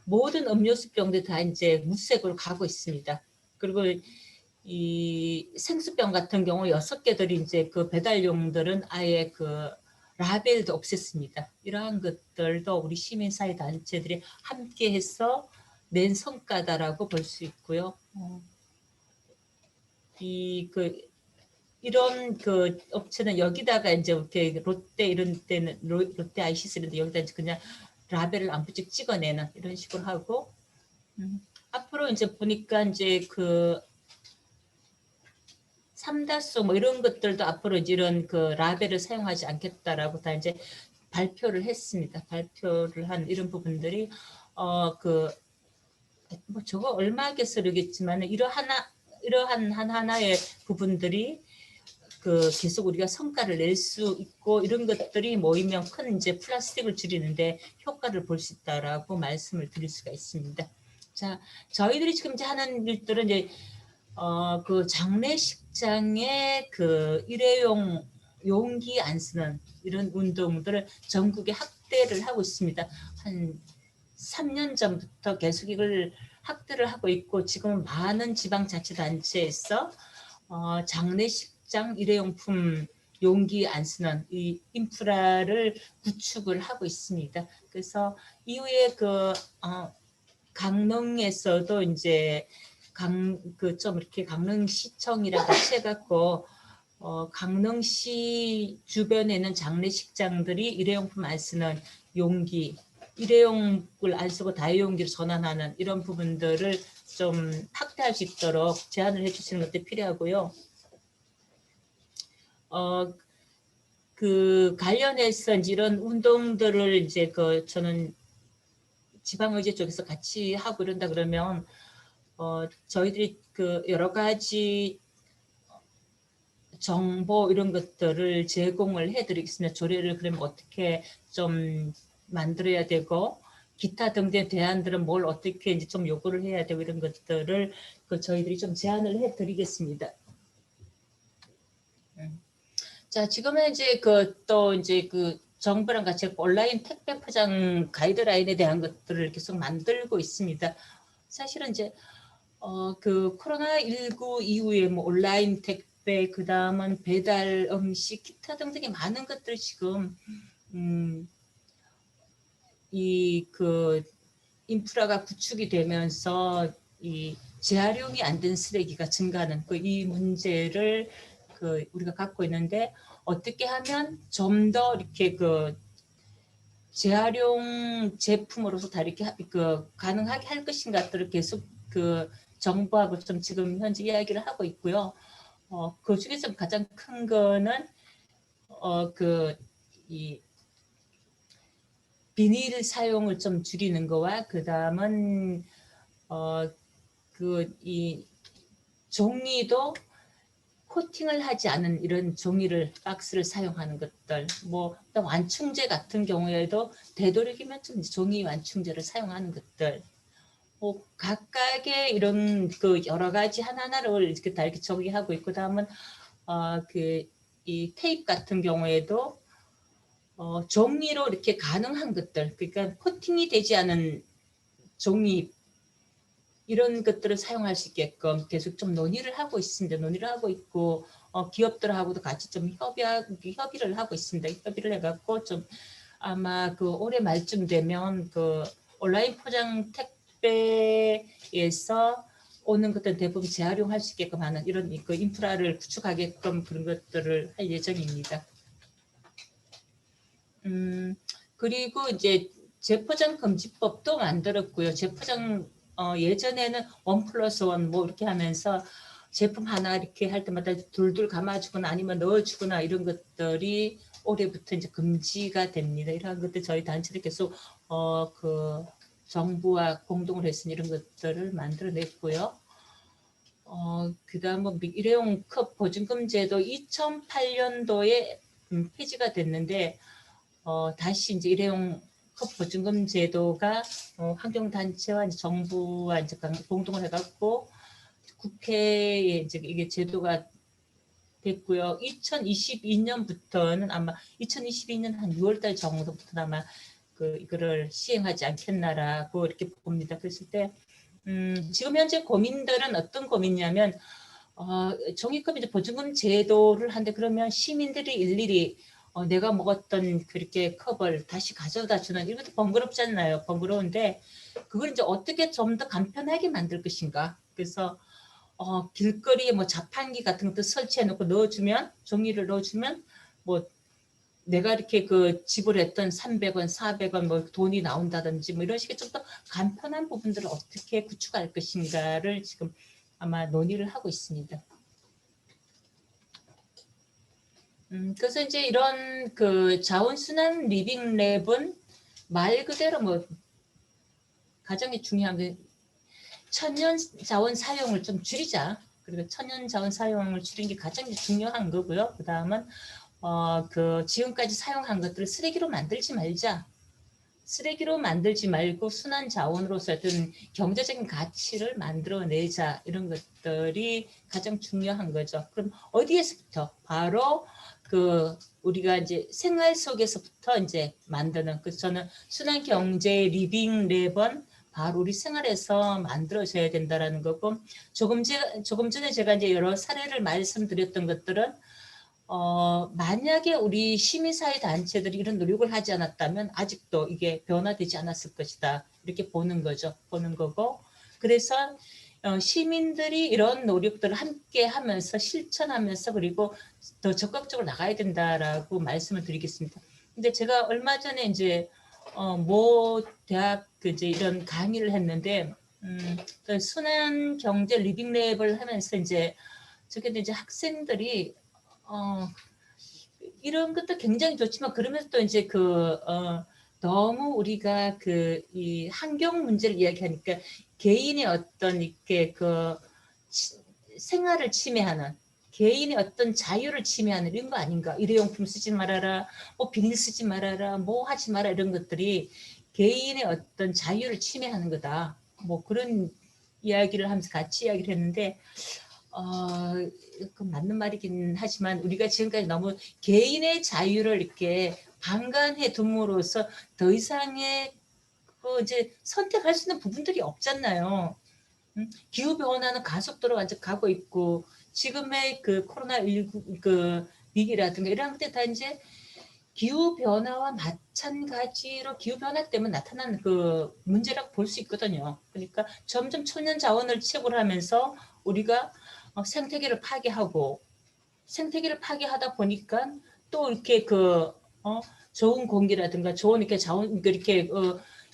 모든 음료수 병들 다 이제 무색으로 가고 있습니다. 그리고 이 생수병 같은 경우 6개들이 이제 그 배달용들은 아예 그 라벨도 없앴습니다. 이러한 것들도 우리 시민사회 단체들이 함께해서 낸 성과다라고 볼 수 있고요. 이런 그 업체는 여기다가 이제 이렇게 롯데 이런 때는 롯데 아이시스 이런 데 여기다 이제 그냥 라벨을 안 붙이고 찍어내는 이런 식으로 하고 앞으로 이제 보니까 이제 그 삼다수 뭐 이런 것들도 앞으로 이제 이런 그 라벨을 사용하지 않겠다라고 다 이제 발표를 했습니다. 발표를 한 이런 부분들이 그 뭐 저거 얼마겠어 모르겠지만 이러한 하나의 부분들이 그 계속 우리가 성과를 낼 수 있고 이런 것들이 모이면 큰 이제 플라스틱을 줄이는데 효과를 볼 수 있다라고 말씀을 드릴 수가 있습니다. 자, 저희들이 지금 이제 하는 일들은 이제 그 장례식장에 그 일회용 용기 안 쓰는 이런 운동들을 전국에 확대를 하고 있습니다. 한 3년 전부터 계속 이걸 확대를 하고 있고 지금 많은 지방자치단체에서 장례식장 일회용품 용기 안 쓰는 이 인프라를 구축을 하고 있습니다. 그래서 이후에 강릉에서도 이제 좀 이렇게 강릉시청이랑 같이 해갖고 강릉시 주변에는 장례식장들이 일회용품 안 쓰는 용기, 일회용을 안 쓰고 다회용기로 전환하는 이런 부분들을 좀 확대할 수 있도록 제안을 해주시는 것도 필요하고요. 관련해서 이제 이런 운동들을 이제 저는 지방의제 쪽에서 같이 하고 이런다 그러면 저희들이 여러 가지 정보 이런 것들을 제공을 해드리겠습니다. 조례를 그러면 어떻게 좀 만들어야 되고 기타 등등의 대안들은 뭘 어떻게 이제 좀 요구를 해야 되고 이런 것들을 저희들이 좀 제안을 해드리겠습니다. 자, 지금은 이제 또 이제 정부랑 같이 온라인 택배 포장 가이드라인에 대한 것들을 계속 만들고 있습니다. 사실은 이제 코로나19 이후에 뭐 온라인 택배, 그 다음은 배달 음식, 기타 등등의 많은 것들이 지금 인프라가 구축이 되면서 이 재활용이 안 된 쓰레기가 증가하는 이 문제를 우리가 갖고 있는데 어떻게 하면 좀 더 이렇게 재활용 제품으로서 다 이렇게 가능하게 할 것인가들을 계속 정부하고 좀 지금 현재 이야기를 하고 있고요. 그 중에서 가장 큰 거는 이 비닐 사용을 좀 줄이는 거와 그 다음은 이 종이도 코팅을 하지 않은 이런 종이를 박스를 사용하는 것들, 뭐 완충제 같은 경우에도 되도록이면 좀 종이 완충제를 사용하는 것들, 뭐 각각의 이런 여러 가지 하나하나를 이렇게 다 이렇게 정의하고 있고, 다음은 이 테이프 같은 경우에도 종이로 이렇게 가능한 것들, 그러니까 코팅이 되지 않은 종이 이런 것들을 사용할 수 있게끔 계속 좀 논의를 하고 있습니다. 논의를 하고 있고 기업들하고도 같이 좀 협의를 하고 있습니다. 협의를 해갖고 좀 아마 올해 말쯤 되면 온라인 포장 택배에서 오는 것들 대부분 재활용할 수 있게끔 하는 이런 인프라를 구축하게끔 그런 것들을 할 예정입니다. 그리고 이제 재포장 금지법도 만들었고요. 재포장 예전에는 1+1 뭐 이렇게 하면서 제품 하나 이렇게 할 때마다 둘둘 감아주거나 아니면 넣어주거나 이런 것들이 올해부터 이제 금지가 됩니다. 이러한 것들 저희 단체를 계속 정부와 공동을 해서 이런 것들을 만들어냈고요. 그다음 뭐 일회용 컵 보증금 제도 2008년도에 폐지가 됐는데 다시 이제 일회용 컵 보증금 제도가 환경단체와 이제 정부와 이제 공동을 해갖고 국회에 이제 이게 제도가 됐고요. 2022년부터는 아마 2022년 한 6월달 정도부터 아마 이거를 시행하지 않겠나라고 이렇게 봅니다. 그랬을 때 지금 현재 고민들은 어떤 고민이냐면 종이컵 이제 보증금 제도를 한데 그러면 시민들이 일일이 내가 먹었던 그렇게 컵을 다시 가져다 주는 이것도 번거롭잖아요. 번거로운데 그걸 이제 어떻게 좀 더 간편하게 만들 것인가. 그래서 길거리에 뭐 자판기 같은 것도 설치해 놓고 넣어주면 종이를 넣어주면 뭐 내가 이렇게 지불했던 300원, 400원 뭐 돈이 나온다든지 뭐 이런 식의 좀 더 간편한 부분들을 어떻게 구축할 것인가를 지금 아마 논의를 하고 있습니다. 그래서 이제 이런 자원순환 리빙랩은 말 그대로 뭐 가장 중요한 게 천연 자원 사용을 좀 줄이자. 그리고 천연 자원 사용을 줄이는 게 가장 중요한 거고요. 그 다음은 지금까지 사용한 것들을 쓰레기로 만들지 말자. 쓰레기로 만들지 말고 순환 자원으로서 어떤 경제적인 가치를 만들어내자. 이런 것들이 가장 중요한 거죠. 그럼 어디에서부터? 바로 우리가 이제 생활 속에서부터 이제 만드는. 그래서 저는 순환 경제 리빙 랩은 바로 우리 생활에서 만들어져야 된다라는 거고, 조금 전에 제가 이제 여러 사례를 말씀드렸던 것들은 만약에 우리 시민사회 단체들이 이런 노력을 하지 않았다면 아직도 이게 변화되지 않았을 것이다. 이렇게 보는 거죠. 보는 거고. 그래서 시민들이 이런 노력들을 함께 하면서 실천하면서 그리고 더 적극적으로 나가야 된다라고 말씀을 드리겠습니다. 근데 제가 얼마 전에 이제 모 대학 이제 이런 강의를 했는데 그 순환 경제 리빙랩을 하면서 이제 저게 이제 학생들이 이런 것도 굉장히 좋지만 그러면서 또 이제 너무 우리가 이 환경 문제를 이야기하니까 개인의 어떤 이렇게 생활을 침해하는 개인의 어떤 자유를 침해하는 이런 거 아닌가? 일회용품 쓰지 말아라, 뭐 비닐 쓰지 말아라, 뭐 하지 마라 이런 것들이 개인의 어떤 자유를 침해하는 거다. 뭐 그런 이야기를 하면서 같이 이야기를 했는데 그 맞는 말이긴 하지만 우리가 지금까지 너무 개인의 자유를 이렇게 방관해 둠으로써 더 이상의 이제 선택할 수 있는 부분들이 없잖아요. 기후 변화는 가속도로 완전 가고 있고 지금의 코로나19 위기라든가 이런 것들 다 이제 기후 변화와 마찬가지로 기후 변화 때문에 나타나는 문제라고 볼 수 있거든요. 그러니까 점점 천연 자원을 채굴 하면서 우리가 생태계를 파괴하고 생태계를 파괴하다 보니까 또 이렇게 좋은 공기라든가 좋은 이렇게 자원 이렇게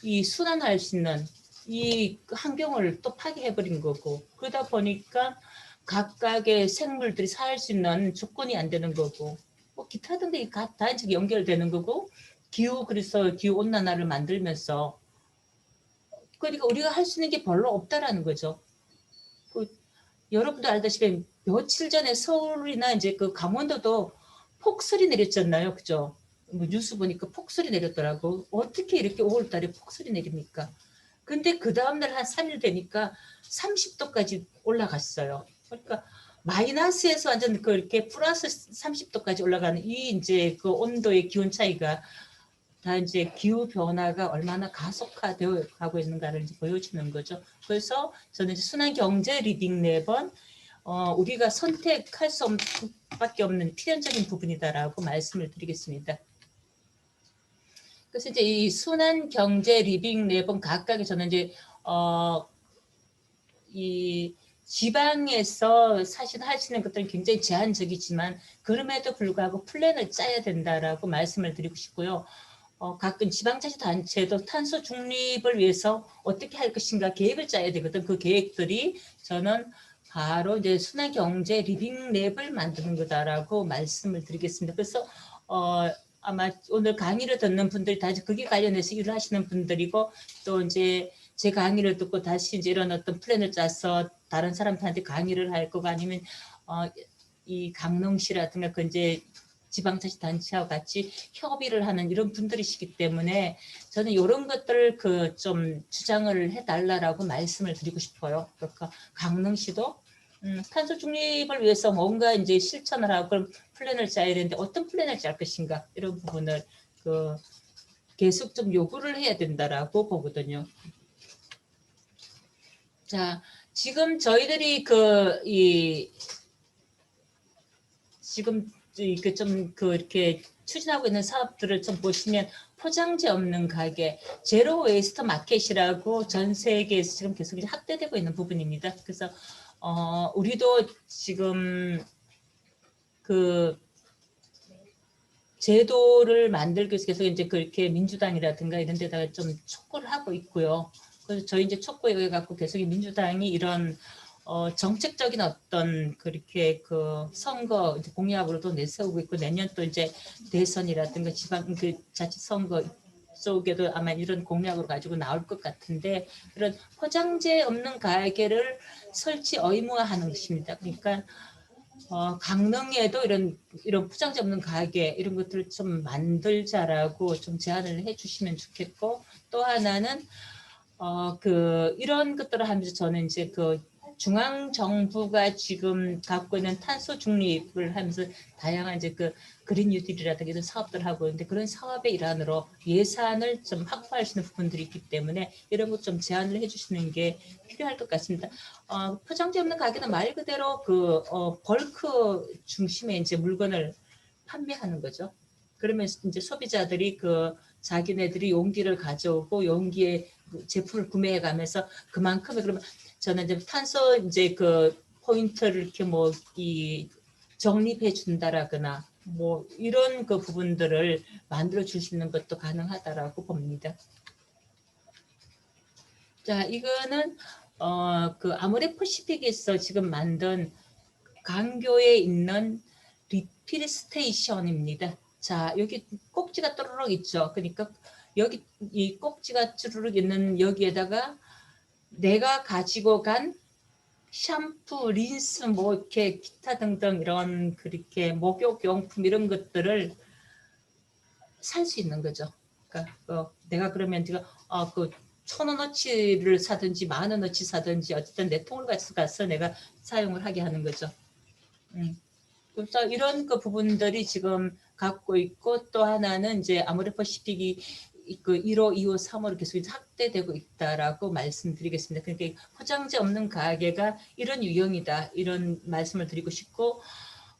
이 순환할 수 있는 이 환경을 또 파괴해버린 거고 그러다 보니까 각각의 생물들이 살 수 있는 조건이 안 되는 거고 뭐 기타 등등이 다 이제 연결되는 거고 그래서 기후 온난화를 만들면서 그러니까 우리가 할 수 있는 게 별로 없다라는 거죠. 여러분도 알다시피 며칠 전에 서울이나 이제 강원도도 폭설이 내렸잖아요. 그죠? 뭐 뉴스 보니까 폭설이 내렸더라고. 어떻게 이렇게 5월달에 폭설이 내립니까? 근데 그 다음날 한 3일 되니까 30도까지 올라갔어요. 그러니까 마이너스에서 완전 이렇게 플러스 30도까지 올라가는 이 이제 온도의 기온 차이가 다 이제 기후 변화가 얼마나 가속화되어 가고 있는가를 이제 보여주는 거죠. 그래서 저는 이제 순환 경제 리딩 랩은 우리가 선택할 수밖에 없는 필연적인 부분이다라고 말씀을 드리겠습니다. 그래서 이제 이 순환 경제 리빙 랩은 각각의 저는 이제 이 지방에서 사실 하시는 것들은 굉장히 제한적이지만 그럼에도 불구하고 플랜을 짜야 된다라고 말씀을 드리고 싶고요. 가끔 지방자치단체도 탄소 중립을 위해서 어떻게 할 것인가 계획을 짜야 되거든. 그 계획들이 저는 바로 이제 순환경제 리빙랩을 만드는 거다라고 말씀을 드리겠습니다. 그래서 아마 오늘 강의를 듣는 분들이 다 거기에 관련해서 일을 하시는 분들이고 또 이제 제 강의를 듣고 다시 이제 이런 어떤 플랜을 짜서 다른 사람들한테 강의를 할 거고 아니면 이 강릉시라든가 그 이제 지방자치단체와 같이 협의를 하는 이런 분들이시기 때문에 저는 이런 것들을 좀 주장을 해달라고 말씀을 드리고 싶어요. 그러니까 강릉시도 탄소 중립을 위해서 뭔가 이제 실천을 하고 그럼 플랜을 짜야 되는데 어떤 플랜을 짤 것인가 이런 부분을 계속 좀 요구를 해야 된다라고 보거든요. 자, 지금 저희들이 지금 이렇게 추진하고 있는 사업들을 좀 보시면 포장재 없는 가게, 제로 웨이스트 마켓이라고 전 세계에서 지금 계속 이제 확대되고 있는 부분입니다. 그래서 우리도 지금 제도를 만들기 위해서 계속 이제 그렇게 민주당이라든가 이런 데다가 좀 촉구를 하고 있고요. 그래서 저희 이제 촉구해 갖고 계속 민주당이 이런 정책적인 어떤 그렇게 선거 공약으로도 내세우고 있고 내년 또 이제 대선이라든가 지방 자치 선거 속에도 아마 이런 공약으로 가지고 나올 것 같은데 그런 포장재 없는 가게를 설치 의무화하는 것입니다. 그러니까 강릉에도 이런 포장재 없는 가게 이런 것들을 좀 만들자라고 좀 제안을 해주시면 좋겠고 또 하나는 이런 것들을 하면서 저는 이제 중앙 정부가 지금 갖고 있는 탄소 중립을 하면서 다양한 이제 그 그린 뉴딜이라든가 이런 사업들 하고 있는데 그런 사업의 일환으로 예산을 좀 확보할 수 있는 부분들이 있기 때문에 이런 것 좀 제안을 해주시는 게 필요할 것 같습니다. 포장재 없는 가게는 말 그대로 그 벌크 중심의 이제 물건을 판매하는 거죠. 그러면 이제 소비자들이 그 자기네들이 용기를 가져오고 용기에 제품을 구매해 가면서 그만큼의 그러면 저는 이제 탄소 이제 그 포인트를 이렇게 뭐 이 적립해 준다라거나 뭐 이런 그 부분들을 만들어 줄 수 있는 것도 가능하다라고 봅니다. 자, 이거는 그 아모레퍼시픽에서 지금 만든 강교에 있는 리필 스테이션입니다. 자, 여기 꼭지가 또르륵 있죠. 그러니까 여기 이 꼭지가 쭈르륵 있는 여기에다가 내가 가지고 간 샴푸, 린스, 뭐 이렇게 기타 등등 이런 그렇게 목욕용품 이런 것들을 살 수 있는 거죠. 그러니까 내가 그러면 제가 그 1,000원어치를 사든지 10,000원어치 사든지 어쨌든 내 통을 가서 내가 사용을 하게 하는 거죠. 그래서 이런 그 부분들이 지금 갖고 있고 또 하나는 이제 아모레퍼시픽이 그 1호, 2호, 3호로 계속 확대되고 있다라고 말씀드리겠습니다. 그러니까 포장재 없는 가게가 이런 유형이다 이런 말씀을 드리고 싶고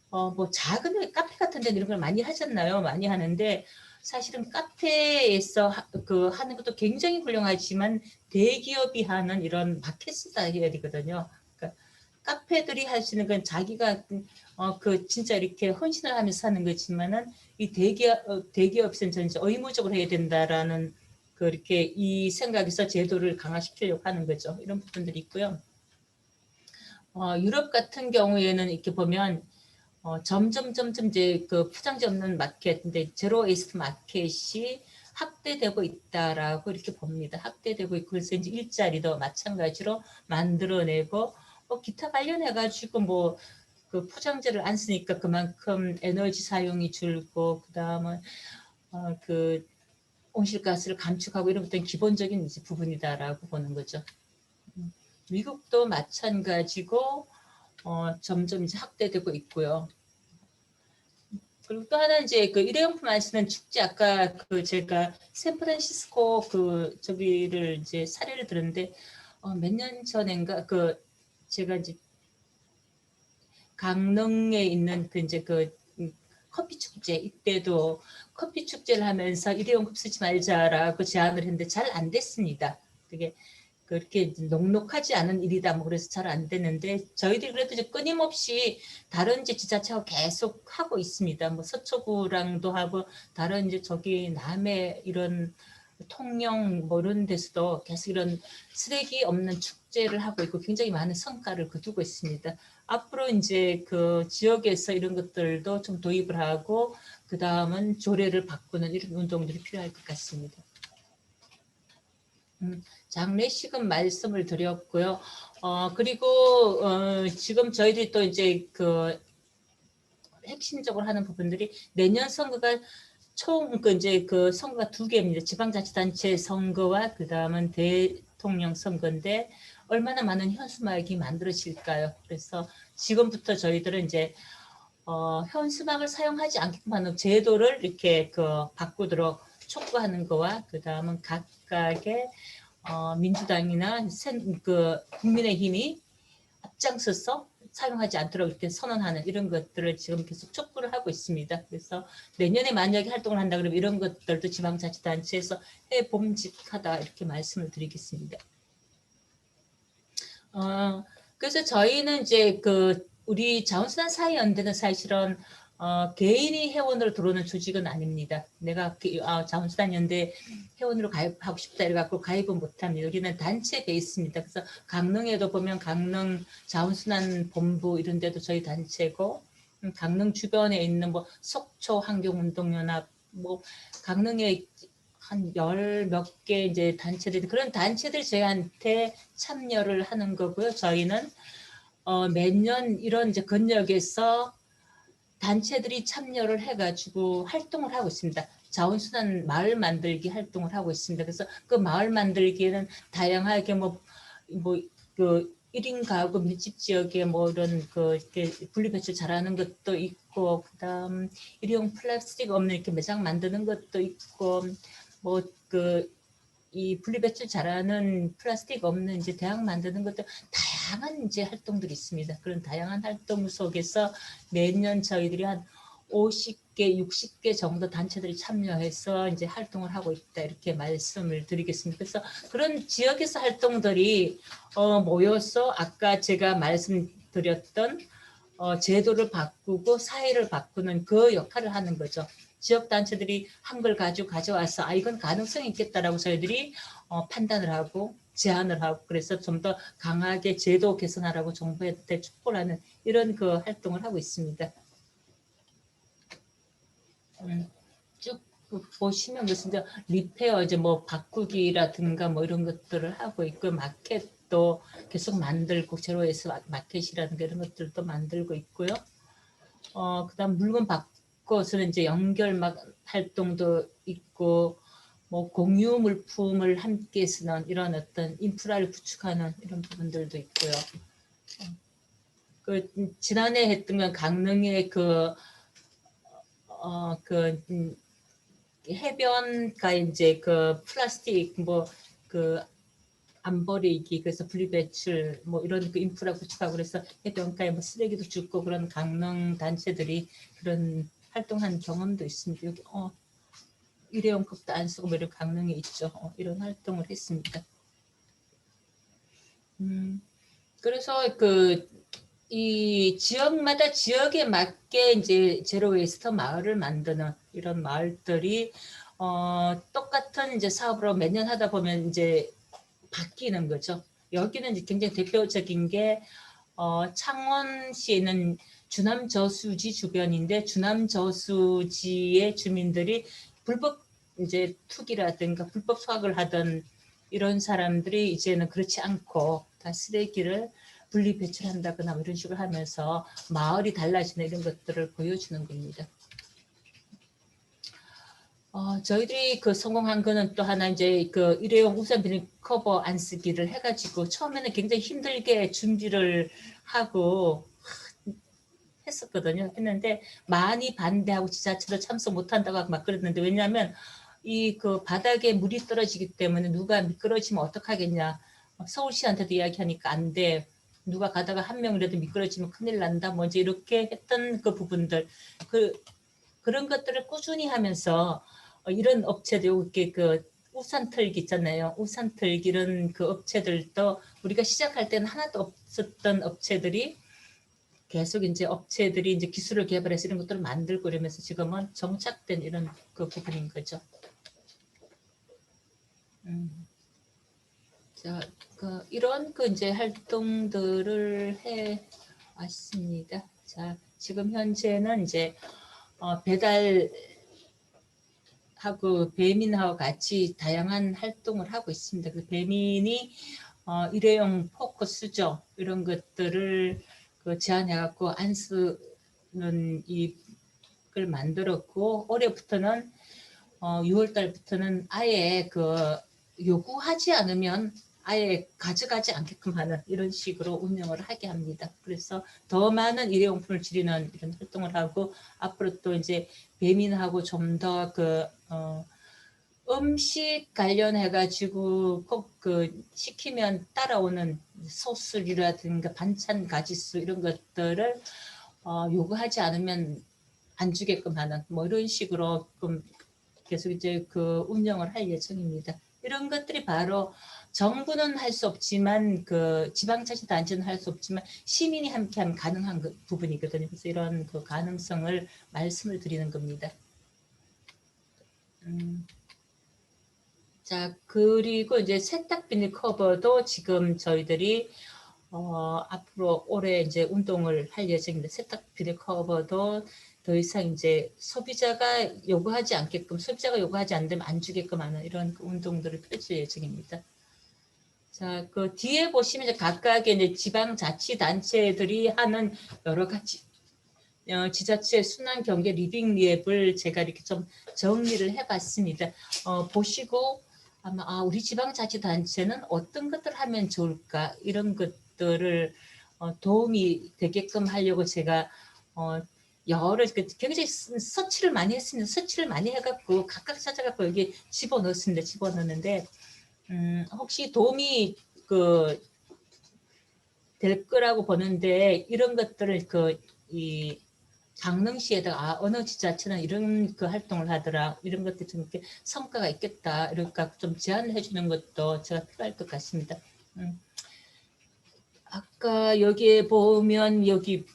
뭐 작은 카페 같은 데는 이런 걸 많이 하잖아요. 많이 하는데 사실은 카페에서 그 하는 것도 굉장히 훌륭하지만 대기업이 하는 이런 마켓이다 해야 되거든요. 그러니까 카페들이 할 수 있는 건 자기가 그 진짜 이렇게 헌신을 하면서 하는 거지만은 이 대기업에서는 전체 의무적으로 해야 된다라는 그렇게 이 생각에서 제도를 강화시키려고 하는 거죠. 이런 부분들이 있고요. 유럽 같은 경우에는 이렇게 보면 점점 이제 그 포장재 없는 마켓, 근데 제로 웨이스트 마켓이 확대되고 있다라고 이렇게 봅니다. 확대되고 있고 그래서 이제 일자리도 마찬가지로 만들어내고 기타 관련해가지고 뭐 그 포장재를 안 쓰니까 그만큼 에너지 사용이 줄고 그다음은 그 온실가스를 감축하고 이런 것들은 기본적인 이제 부분이다라고 보는 거죠. 미국도 마찬가지고 점점 이제 확대되고 있고요. 그리고 또 하나 이제 그 일회용품 안 쓰는 축제 아까 그 제가 샌프란시스코 그 저기를 이제 사례를 들었는데 몇 년 전인가 그 제가 이제 강릉에 있는 그 이제 그 커피 축제 이때도 커피 축제를 하면서 일회용품 쓰지 말자라고 제안을 했는데 잘 안 됐습니다. 그게 그렇게 녹록하지 않은 일이다 뭐 그래서 잘 안 됐는데 저희들이 그래도 이제 끊임없이 다른 이제 지자체하고 계속 하고 있습니다. 뭐 서초구랑도 하고 다른 이제 저기 남해 이런 통영 뭐 이런 데서도 계속 이런 쓰레기 없는 축제를 하고 있고 굉장히 많은 성과를 거두고 있습니다. 앞으로 이제 그 지역에서 이런 것들도 좀 도입을 하고 그 다음은 조례를 바꾸는 이런 운동들이 필요할 것 같습니다. 장례식은 말씀을 드렸고요. 그리고 지금 저희들이 또 이제 그 핵심적으로 하는 부분들이 내년 선거가 총 그 이제 그 선거가 두 개입니다. 지방자치단체 선거와 그 다음은 대통령 선거인데 얼마나 많은 현수막이 만들어질까요? 그래서 지금부터 저희들은 이제 현수막을 사용하지 않게끔 하는 제도를 이렇게 그 바꾸도록 촉구하는 거와 그 다음은 각각의 민주당이나 그 국민의힘이 앞장서서 사용하지 않도록 이렇게 선언하는 이런 것들을 지금 계속 촉구를 하고 있습니다. 그래서 내년에 만약에 활동을 한다 그러면 이런 것들도 지방자치단체에서 해봄직하다 이렇게 말씀을 드리겠습니다. 그래서 저희는 이제 그 우리 자원순환 사회연대는 사실은 개인이 회원으로 들어오는 조직은 아닙니다. 내가 자원순환연대 회원으로 가입하고 싶다 이래갖고 가입은 못합니다. 여기는 단체 베이스입니다. 그래서 강릉에도 보면 강릉 자원순환본부 이런 데도 저희 단체고 강릉 주변에 있는 뭐 속초 환경운동연합 뭐 강릉에 한 열 몇 개 이제 단체들 그런 단체들 저희한테 참여를 하는 거고요. 저희는 매년 이런 이제 권역에서 단체들이 참여를 해가지고 활동을 하고 있습니다. 자원순환 마을 만들기 활동을 하고 있습니다. 그래서 그 마을 만들기에는 다양하게 그 1인 가구 밀집 지역에 뭐 이런 그 이렇게 분리배출 잘하는 것도 있고, 그다음 일회용 플라스틱 없는 이렇게 매장 만드는 것도 있고, 뭐 이 분리배출 잘하는 플라스틱 없는 이제 대학 만드는 것도 다양한 이제 활동들이 있습니다. 그런 다양한 활동 속에서 매년 저희들이 한 50개, 60개 정도 단체들이 참여해서 이제 활동을 하고 있다 이렇게 말씀을 드리겠습니다. 그래서 그런 지역에서 활동들이 모여서 아까 제가 말씀드렸던 제도를 바꾸고 사회를 바꾸는 그 역할을 하는 거죠. 지역단체들이 한 걸 가지고 가져와서 이건 가능성이 있겠다라고 저희들이 판단을 하고 제안을 하고 그래서 좀 더 강하게 제도 개선하라고 정부한테 촉구를 하는 이런 그 활동을 하고 있습니다. 쭉 보시면 그렇습니다. 리페어 이제 뭐 바꾸기라든가 뭐 이런 것들을 하고 있고 마켓도 계속 만들고 제로에서 마켓이라든가 이런 것들도 만들고 있고요. 그다음 물건 바꿔서는 이제 연결 막 활동도 있고 뭐 공유 물품을 함께 쓰는 이런 어떤 인프라를 구축하는 이런 부분들도 있고요. 그 지난해 했던 건 강릉의 해변가 이제 그 플라스틱 뭐 안 버리기 그래서 분리배출 뭐 이런 그 인프라 구축하고 그래서 해변가에 뭐 쓰레기도 줍고 그런 강릉 단체들이 그런 활동한 경험도 있습니다. 여기 일회용 컵도 안 쓰고 뭐 이런 강릉에 있죠. 이런 활동을 했습니다. 그래서 이 지역마다 지역에 맞게 이제 제로 웨이스트 마을을 만드는 이런 마을들이 똑같은 이제 사업으로 매년 하다 보면 이제 바뀌는 거죠. 여기는 이제 굉장히 대표적인 게 창원시에는 주남 저수지 주변인데 주남 저수지의 주민들이 불법 이제 투기라든가 불법 수확을 하던 이런 사람들이 이제는 그렇지 않고 다 쓰레기를 분리 배출한다거나 뭐 이런 식으로 하면서 마을이 달라지는 이런 것들을 보여주는 겁니다. 저희들이 성공한 거는 또 하나 이제 일회용 우산 비닐 커버 안 쓰기를 해가지고 처음에는 굉장히 힘들게 준비를 하고 했었거든요. 했는데 많이 반대하고 지자체도 참석 못한다고 막 그랬는데 왜냐하면 이 바닥에 물이 떨어지기 때문에 누가 미끄러지면 어떡하겠냐. 서울시한테도 이야기하니까 안 돼. 누가 가다가 한 명이라도 미끄러지면 큰일 난다. 뭐 이제 이렇게 했던 그 부분들 그런 것들을 꾸준히 하면서 이런 업체들 이렇게 우산 털기 있잖아요. 우산 털기 이런 업체들도 우리가 시작할 때는 하나도 없었던 업체들이 계속 이제 업체들이 이제 기술을 개발해서 이런 것들을 만들고 이러면서 지금은 정착된 이런 부분인 거죠. 자, 이런 이제 활동들을 해 왔습니다. 자, 지금 현재는 이제 배달 하고 배민하고 같이 다양한 활동을 하고 있습니다. 그 배민이 일회용 포크 수저 이런 것들을 제안해갖고 안 쓰는 이걸 만들었고 올해부터는 6월달부터는 아예 요구하지 않으면 아예 가져가지 않게끔 하는 이런 식으로 운영을 하게 합니다. 그래서 더 많은 일회용품을 줄이는 이런 활동을 하고 앞으로 또 이제 배민하고 좀 더 음식 관련해 가지고 꼭 시키면 따라오는 소스라든가 반찬 가짓수 이런 것들을 요구하지 않으면 안 주게끔 하는 뭐 이런 식으로 계속 이제 운영을 할 예정입니다. 이런 것들이 바로 정부는 할 수 없지만 지방자치단체는 할 수 없지만 시민이 함께하면 가능한 부분이거든요. 그래서 이런 가능성을 말씀을 드리는 겁니다. 자, 그리고 이제 세탁 비닐 커버도 지금 저희들이 앞으로 올해 이제 운동을 할 예정입니다. 세탁 비닐 커버도 더 이상 이제 소비자가 요구하지 않게끔 소비자가 요구하지 않으면 안 주게끔 하는 이런 운동들을 펼칠 예정입니다. 자, 뒤에 보시면 이제 각각의 이제 지방자치단체들이 하는 여러 가지 지자체 순환 경계 리빙 랩을 제가 이렇게 좀 정리를 해봤습니다. 보시고 아마 우리 지방자치단체는 어떤 것들을 하면 좋을까 이런 것 것들을 도움이 되게끔 하려고 제가 여러 굉장히 서치를 많이 했습니다. 서치를 많이 해갖고 각각 찾아갖고 여기 집어넣었는데 혹시 도움이 될 거라고 보는데 이런 것들을 이 강릉시에다가 어느 지자체는 이런 활동을 하더라 이런 것들 좀 이렇게 성과가 있겠다 이러니까 좀 제안을 해주는 것도 제가 필요할 것 같습니다. 아까 여기에 보면 여기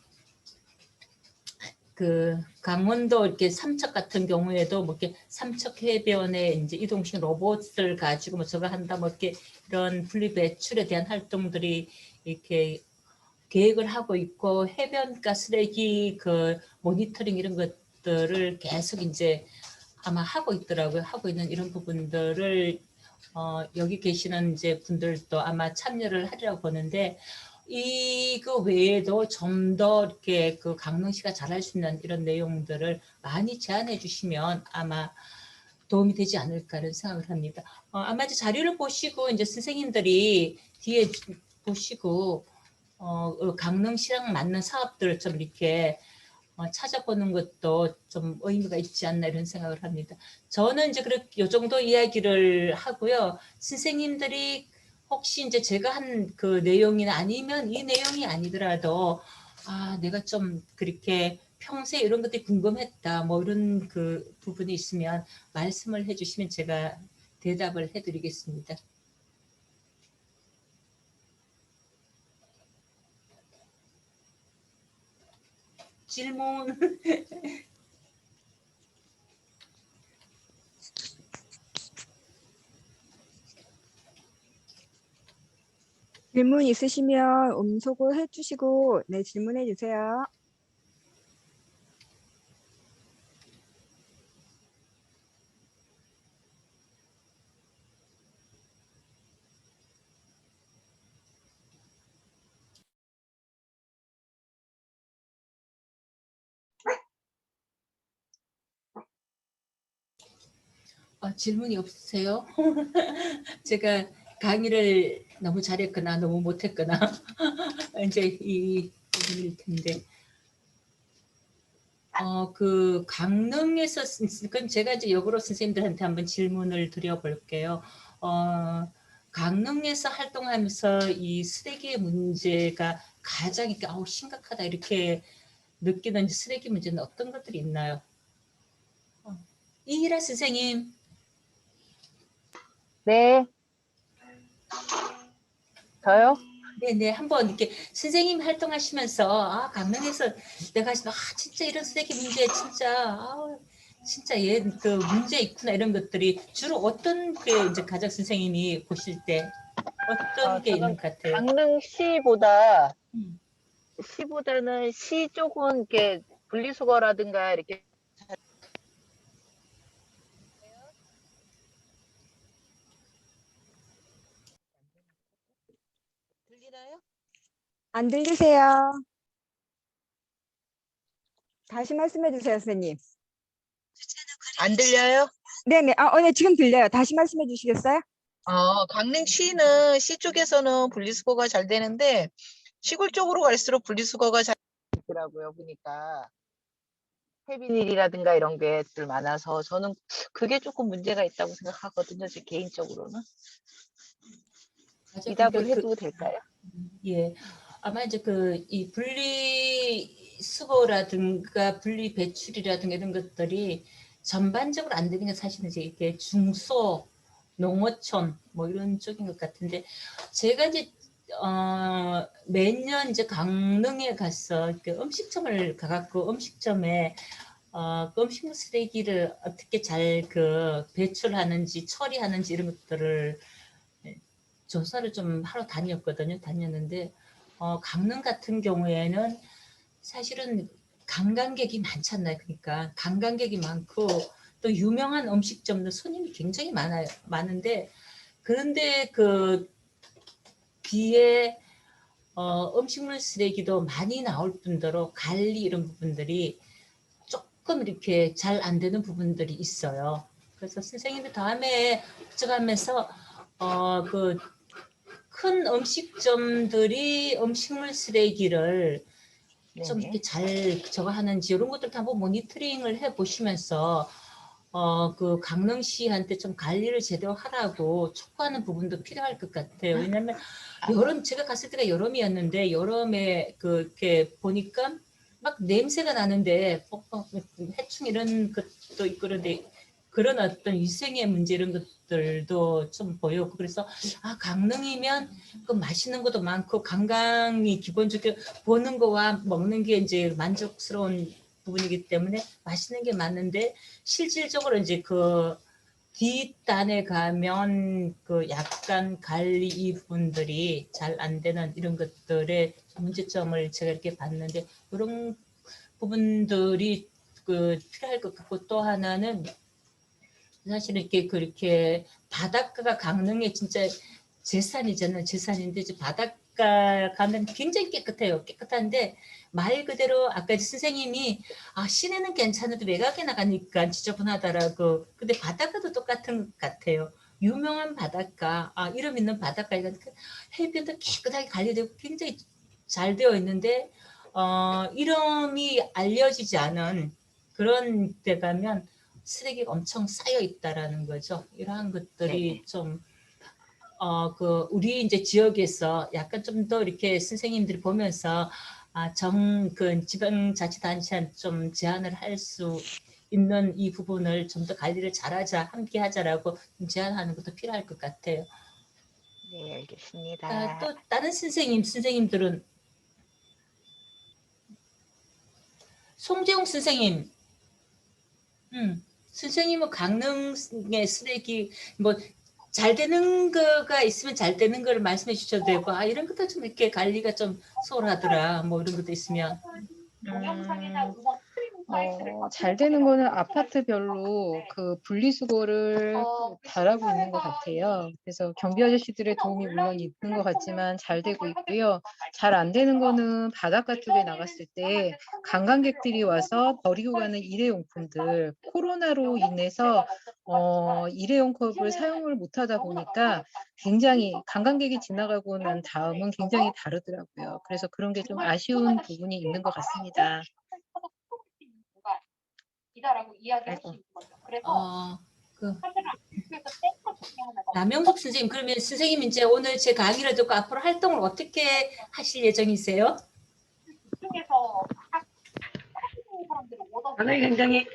강원도 이렇게 삼척 같은 경우에도 뭐 이렇게 삼척 해변에 이제 이동식 로봇을 가지고 뭐 저거 한다 뭐 이렇게 이런 분리 배출에 대한 활동들이 이렇게 계획을 하고 있고 해변가 쓰레기 모니터링 이런 것들을 계속 이제 아마 하고 있더라고요. 하고 있는 이런 부분들을 여기 계시는 이제 분들도 아마 참여를 하리라고 보는데 이거 외에도 좀 더 이렇게 강릉시가 잘할 수 있는 이런 내용들을 많이 제안해 주시면 아마 도움이 되지 않을까를 생각을 합니다. 아마 이제 자료를 보시고 이제 선생님들이 뒤에 보시고 강릉시랑 맞는 사업들을 좀 이렇게 찾아보는 것도 좀 의미가 있지 않나 이런 생각을 합니다. 저는 이제 그렇게 요 정도 이야기를 하고요. 선생님들이 혹시 이제 제가 한 내용이나 아니면 이 내용이 아니더라도 내가 좀 그렇게 평소에 이런 것들이 궁금했다 뭐 이런 부분이 있으면 말씀을 해주시면 제가 대답을 해드리겠습니다. 질문.
질문 있으시면 음소거 해주시고 네 질문해 주세요.
질문이 없으세요? 제가 강의를 너무 잘했거나 너무 못했거나 이제 이 부분일 텐데 강릉에서 그럼 제가 이제 역으로 선생님들한테 한번 질문을 드려볼게요. 강릉에서 활동하면서 이 쓰레기의 문제가 가장 이렇게 심각하다 이렇게 느끼는 쓰레기 문제는 어떤 것들이 있나요? 이희라 선생님.
네. 저요?
네네, 한번 이렇게 선생님 활동하시면서 강릉에서 내가 진짜 이런 쓰레기 문제 진짜 얘 문제 있구나 이런 것들이 주로 어떤 게 이제 가장 선생님이 보실 때 어떤 게 있는
저는
것 같아요?
시보다는 시 쪽은 이렇게 분리수거라든가 이렇게 들리나요?
안 들리세요? 다시 말씀해 주세요, 선생님.
안 들려요?
네네. 네, 지금 들려요. 다시 말씀해 주시겠어요?
강릉시는 시 쪽에서는 분리수거가 잘 되는데 시골 쪽으로 갈수록 분리수거가 잘 되더라고요. 보니까 폐비닐이라든가 이런 게들 많아서 저는 그게 조금 문제가 있다고 생각하거든요. 제 개인적으로는.
맞아,
이
그러니까
답을 해도 될까요?
예, 아마 이제 이 분리수거라든가 분리 배출이라든가 이런 것들이 전반적으로 안 되는 게 사실은 이제 이렇게 중소 농어촌 뭐 이런 쪽인 것 같은데 제가 이제 매년 이제 강릉에 가서 음식점을 가갖고 음식점에 음식물 쓰레기를 어떻게 잘 배출하는지 처리하는지 이런 것들을 조사를 좀 하러 다녔는데 강릉 같은 경우에는 사실은 관광객이 많잖아요. 그러니까 관광객이 많고 또 유명한 음식점도 손님이 굉장히 많은데 그런데 비에 음식물 쓰레기도 많이 나올 뿐더러 관리 이런 부분들이 조금 이렇게 잘 안 되는 부분들이 있어요. 그래서 선생님들 다음에 걱정하면서 큰 음식점들이 음식물 쓰레기를 좀
네네.
이렇게 잘 저거 하는지 이런 것들 한번 모니터링을 해 보시면서 그 강릉시한테 좀 관리를 제대로 하라고 촉구하는 부분도 필요할 것 같아요. 왜냐하면 여름 제가 갔을 때가 여름이었는데 여름에 그렇게 보니까 막 냄새가 나는데 뻑뻑 해충 이런 것도 있고 그런데 그런 어떤 위생의 문제 이런 것들도 좀 보였고 그래서 강릉이면 그 맛있는 것도 많고 관광이 기본적으로 보는 거와 먹는 게 이제 만족스러운 부분이기 때문에 맛있는 게 맞는데 실질적으로 이제 그 뒷단에 가면 그 약간 관리 이 부분들이 잘 안 되는 이런 것들의 문제점을 제가 이렇게 봤는데 이런 부분들이 그 필요할 것 같고 또 하나는 사실 이렇게 그렇게 바닷가가 강릉의 진짜 재산이잖아요. 재산인데 이제 바닷가 가면 굉장히 깨끗해요. 깨끗한데 말 그대로 아까 선생님이 시내는 괜찮은데 외곽에 나가니까 지저분하더라고. 근데 바닷가도 똑같은 것 같아요. 유명한 바닷가, 이름 있는 바닷가가 해변도 깨끗하게 관리되고 굉장히 잘 되어 있는데 이름이 알려지지 않은 그런 데 가면 쓰레기가 엄청 쌓여 있다라는 거죠. 이러한 것들이
네네.
좀 우리 이제 지역에서 약간 좀 더 이렇게 선생님들이 보면서 그 지방자치단체한테 좀 제안을 할 수 있는 이 부분을 좀 더 관리를 잘하자, 함께 하자라고 제안하는 것도 필요할 것 같아요.
네, 알겠습니다.
또 다른 선생님들은 송재용 선생님, 선생님은 강릉의 쓰레기 뭐 잘 되는 거가 있으면 잘 되는 거를 말씀해 주셔도 되고 이런 것도 좀 이렇게 관리가 좀 소홀하더라 뭐 이런 것도 있으면
잘 되는 거는 아파트별로 그 분리수거를 잘하고 있는 것 같아요. 그래서 경비 아저씨들의 도움이 물론 있는 것 같지만 잘 되고 있고요. 잘 안 되는 거는 바닷가 쪽에 나갔을 때 관광객들이 와서 버리고 가는 일회용품들, 코로나로 인해서 일회용 컵을 사용을 못하다 보니까 굉장히 관광객이 지나가고 난 다음은 굉장히 다르더라고요. 그래서 그런 게 좀 아쉬운 부분이 있는 것 같습니다.
이다라고 이야기할 수 있는 거죠. 그래서
남영석 선생님 그러면 선생님 이제 오늘 제 강의를 듣고 앞으로 활동을 어떻게 하실 예정이세요?
중에서 사람들을
강의 굉장히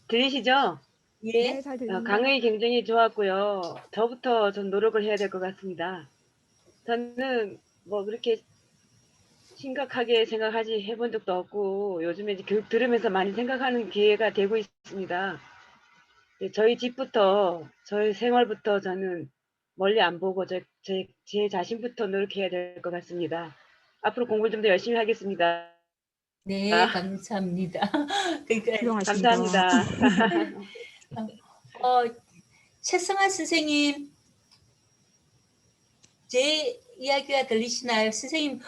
들리시죠?
예.
네, 잘 들립니다.
강의 굉장히 좋았고요. 저부터 좀 노력을 해야 될 것 같습니다. 저는 뭐 그렇게 심각하게 생각하지 해본 적도 없고 요즘에 이제 교육 들으면서 많이 생각하는 기회가 되고 있습니다. 저희 집부터 저희 생활부터 저는 멀리 안 보고 제 자신부터 노력해야 될 것 같습니다. 앞으로 공부 좀 더 열심히 하겠습니다.
네, 감사합니다. 그러니까
훌륭하십니다.
감사합니다.
최승환 선생님, 제 이야기가 들리시나요? 선생님,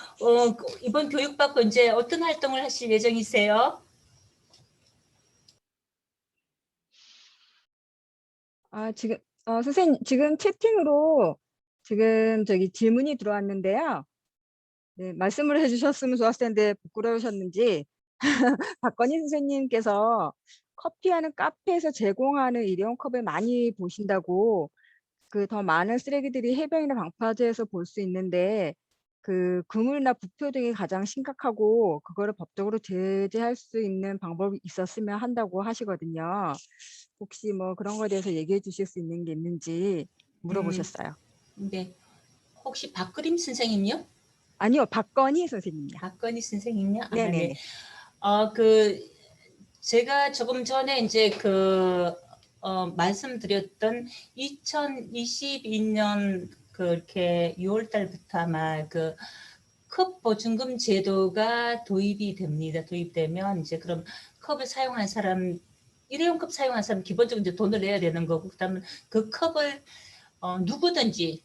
이번 교육받고 이제 어떤 활동을 하실 예정이세요?
지금 선생님 지금 채팅으로 지금 저기 질문이 들어왔는데요. 네, 말씀을 해주셨으면 좋았을 텐데 부끄러우셨는지 박건희 선생님께서 커피하는 카페에서 제공하는 일회용 컵을 많이 보신다고 그 더 많은 쓰레기들이 해변이나 방파제에서 볼 수 있는데 그 그물이나 부표 등이 가장 심각하고 그거를 법적으로 제재할 수 있는 방법이 있었으면 한다고 하시거든요. 혹시 뭐 그런 거에 대해서 얘기해 주실 수 있는 게 있는지 물어보셨어요.
네. 혹시 박그림 선생님요?
아니요, 박건희 선생님이요.
박건희 선생님요?
네네네.
제가 조금 전에 이제 말씀드렸던 2022년 그렇게 6월 달부터 아마 컵 보증금 제도가 도입이 됩니다. 도입되면 이제 그럼 컵을 사용한 사람, 일회용 컵 사용한 사람 기본적으로 이제 돈을 내야 되는 거고, 그다음에 그 컵을 누구든지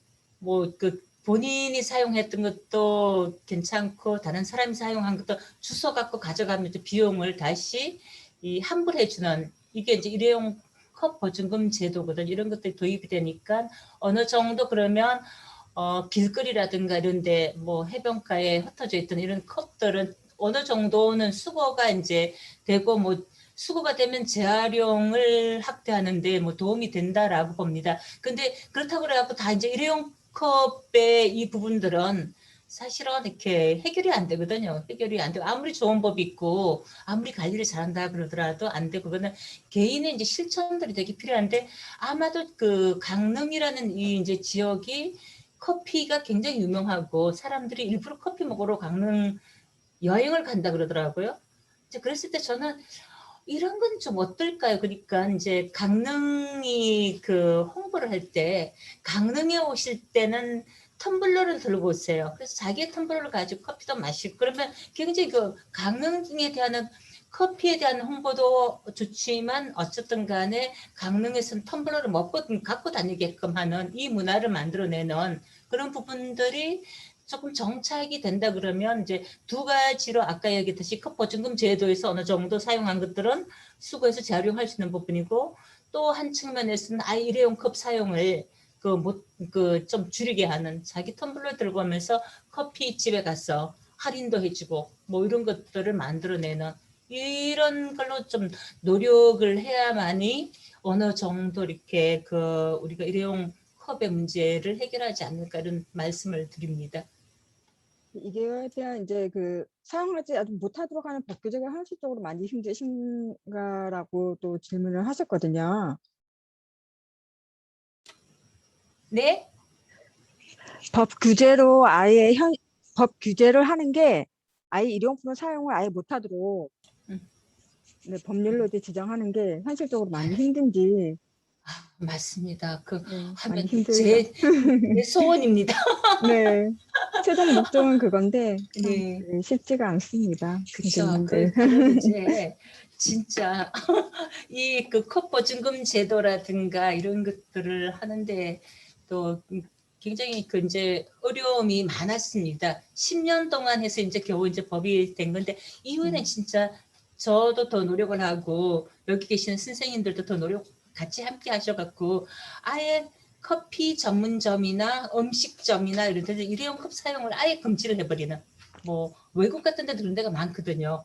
본인이 사용했던 것도 괜찮고 다른 사람이 사용한 것도 주워 갖고 가져가면 비용을 다시 환불해주는 이게 이제 일회용 컵 보증금 제도거든. 이런 것들이 도입이 되니까 어느 정도 그러면 길거리라든가 이런데 뭐 해변가에 흩어져 있던 이런 컵들은 어느 정도는 수거가 이제 되고 뭐 수거가 되면 재활용을 확대하는데 뭐 도움이 된다라고 봅니다. 근데 그렇다고 그래갖고 다 이제 일회용 컵의 이 부분들은 사실은 이렇게 해결이 안 되거든요. 해결이 안 되고 아무리 좋은 법이 있고 아무리 관리를 잘한다 그러더라도 안 되고 그거는 개인의 이제 실천들이 되게 필요한데 아마도 그 강릉이라는 이 이제 지역이 커피가 굉장히 유명하고 사람들이 일부러 커피 먹으러 강릉 여행을 간다 그러더라고요. 이제 그랬을 때 저는 이런 건 좀 어떨까요? 그러니까 이제 강릉이 그 홍보를 할 때 강릉에 오실 때는 텀블러를 들고 오세요. 그래서 자기의 텀블러를 가지고 커피도 마시고 그러면 굉장히 그 강릉에 대한 커피에 대한 홍보도 좋지만 어쨌든 간에 강릉에서는 텀블러를 먹고 갖고 다니게끔 하는 이 문화를 만들어내는 그런 부분들이 조금 정착이 된다 그러면 이제 두 가지로 아까 얘기했듯이 컵 보증금 제도에서 어느 정도 사용한 것들은 수거해서 재활용할 수 있는 부분이고 또 한 측면에서는 아예 일회용 컵 사용을 그 좀 줄이게 하는 자기 텀블러 들고 오면서 커피 집에 가서 할인도 해주고 뭐 이런 것들을 만들어내는 이런 걸로 좀 노력을 해야만이 어느 정도 이렇게 그 우리가 일회용 컵의 문제를 해결하지 않을까 이런 말씀을 드립니다.
이게 대한 이제 그 사용하지 못하도록 하는 법 규정을 현실적으로 많이 힘드신가라고 또 질문을 하셨거든요.
네?
법 규제를 하는 게 아예 일용품을 사용을 아예 못하도록 네, 법률로 이제 지정하는 게 현실적으로 많이 힘든지
맞습니다. 그
네,
하면
많이 힘들죠.
제 소원입니다.
네, 최종 목적은 그건데 참
네.
네, 쉽지가 않습니다.
그렇죠.
선생님들.
그럼 이제 진짜 이 그 컵 보증금 제도라든가 이런 것들을 하는데 또 굉장히 그 이제 어려움이 많았습니다. 10년 동안 해서 이제 겨우 이제 법이 된 건데 이후에는 진짜 저도 더 노력을 하고 여기 계시는 선생님들도 더 노력 같이 함께 하셔갖고 아예 커피 전문점이나 음식점이나 이런 데서 일회용 컵 사용을 아예 금지를 해버리는 뭐 외국 같은 데도 그런 데가 많거든요.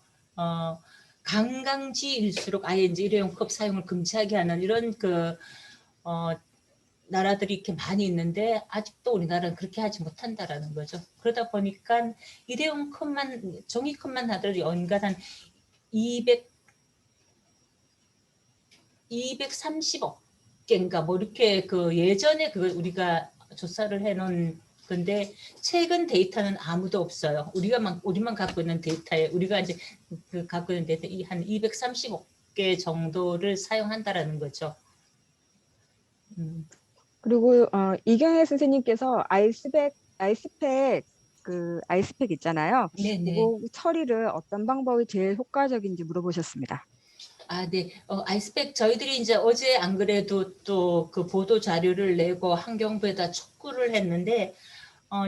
관광지일수록 아예 이제 일회용 컵 사용을 금지하게 하는 이런 나라들이 이렇게 많이 있는데 아직도 우리나라는 그렇게 하지 못한다라는 거죠. 그러다 보니까 일회용 컵만 종이컵만 하더라도 연간 한 230억 개인가 뭐 이렇게 그 예전에 그 우리가 조사를 해놓은 건데 최근 데이터는 아무도 없어요. 우리만 갖고 있는 데이터에 우리가 이제 그 갖고 있는 데이터 한 230억 개 정도를 사용한다라는 거죠.
그리고 이경혜 선생님께서 아이스팩 있잖아요.
네네.
그거 처리를 어떤 방법이 제일 효과적인지 물어보셨습니다.
네. 아이스팩 저희들이 이제 어제 안 그래도 또 그 보도 자료를 내고 환경부에다 촉구를 했는데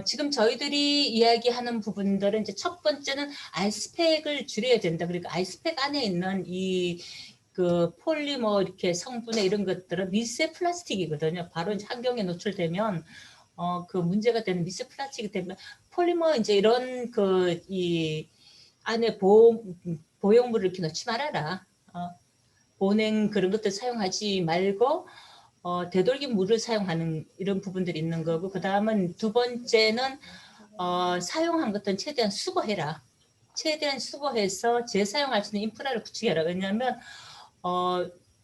지금 저희들이 이야기하는 부분들은 이제 첫 번째는 아이스팩을 줄여야 된다. 그러니까 아이스팩 안에 있는 그 폴리머 이렇게 성분의 이런 것들은 미세 플라스틱이거든요. 바로 이제 환경에 노출되면 그 문제가 되는 미세 플라스틱이 되면 폴리머 이제 이런 이 안에 보형물을 이렇게 넣지 말아라. 보냉 그런 것들 사용하지 말고 되돌기 물을 사용하는 이런 부분들이 있는 거고 그 다음은 두 번째는 사용한 것들은 최대한 수거해라. 최대한 수거해서 재사용할 수 있는 인프라를 구축해라. 왜냐하면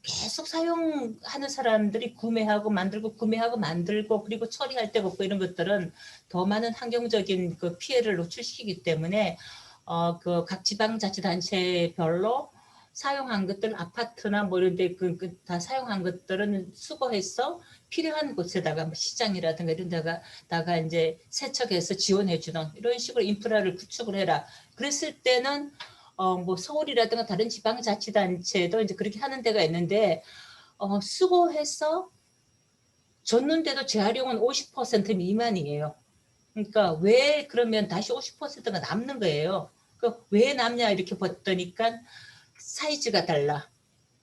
계속 사용하는 사람들이 구매하고 만들고 그리고 처리할 데가 없고 이런 것들은 더 많은 환경적인 그 피해를 노출시키기 때문에 그 각 지방자치단체별로 사용한 것들 아파트나 뭐 이런 데 다 사용한 것들은 수거해서 필요한 곳에다가 뭐 시장이라든가 이런 데다가 이제 세척해서 지원해 주는 이런 식으로 인프라를 구축을 해라. 그랬을 때는 뭐 서울이라든가 다른 지방자치단체도 이제 그렇게 하는 데가 있는데 수거해서 줬는데도 재활용은 50% 미만이에요. 그러니까 왜 그러면 다시 50%가 남는 거예요. 그러니까 왜 남냐 이렇게 봤더니까 사이즈가 달라.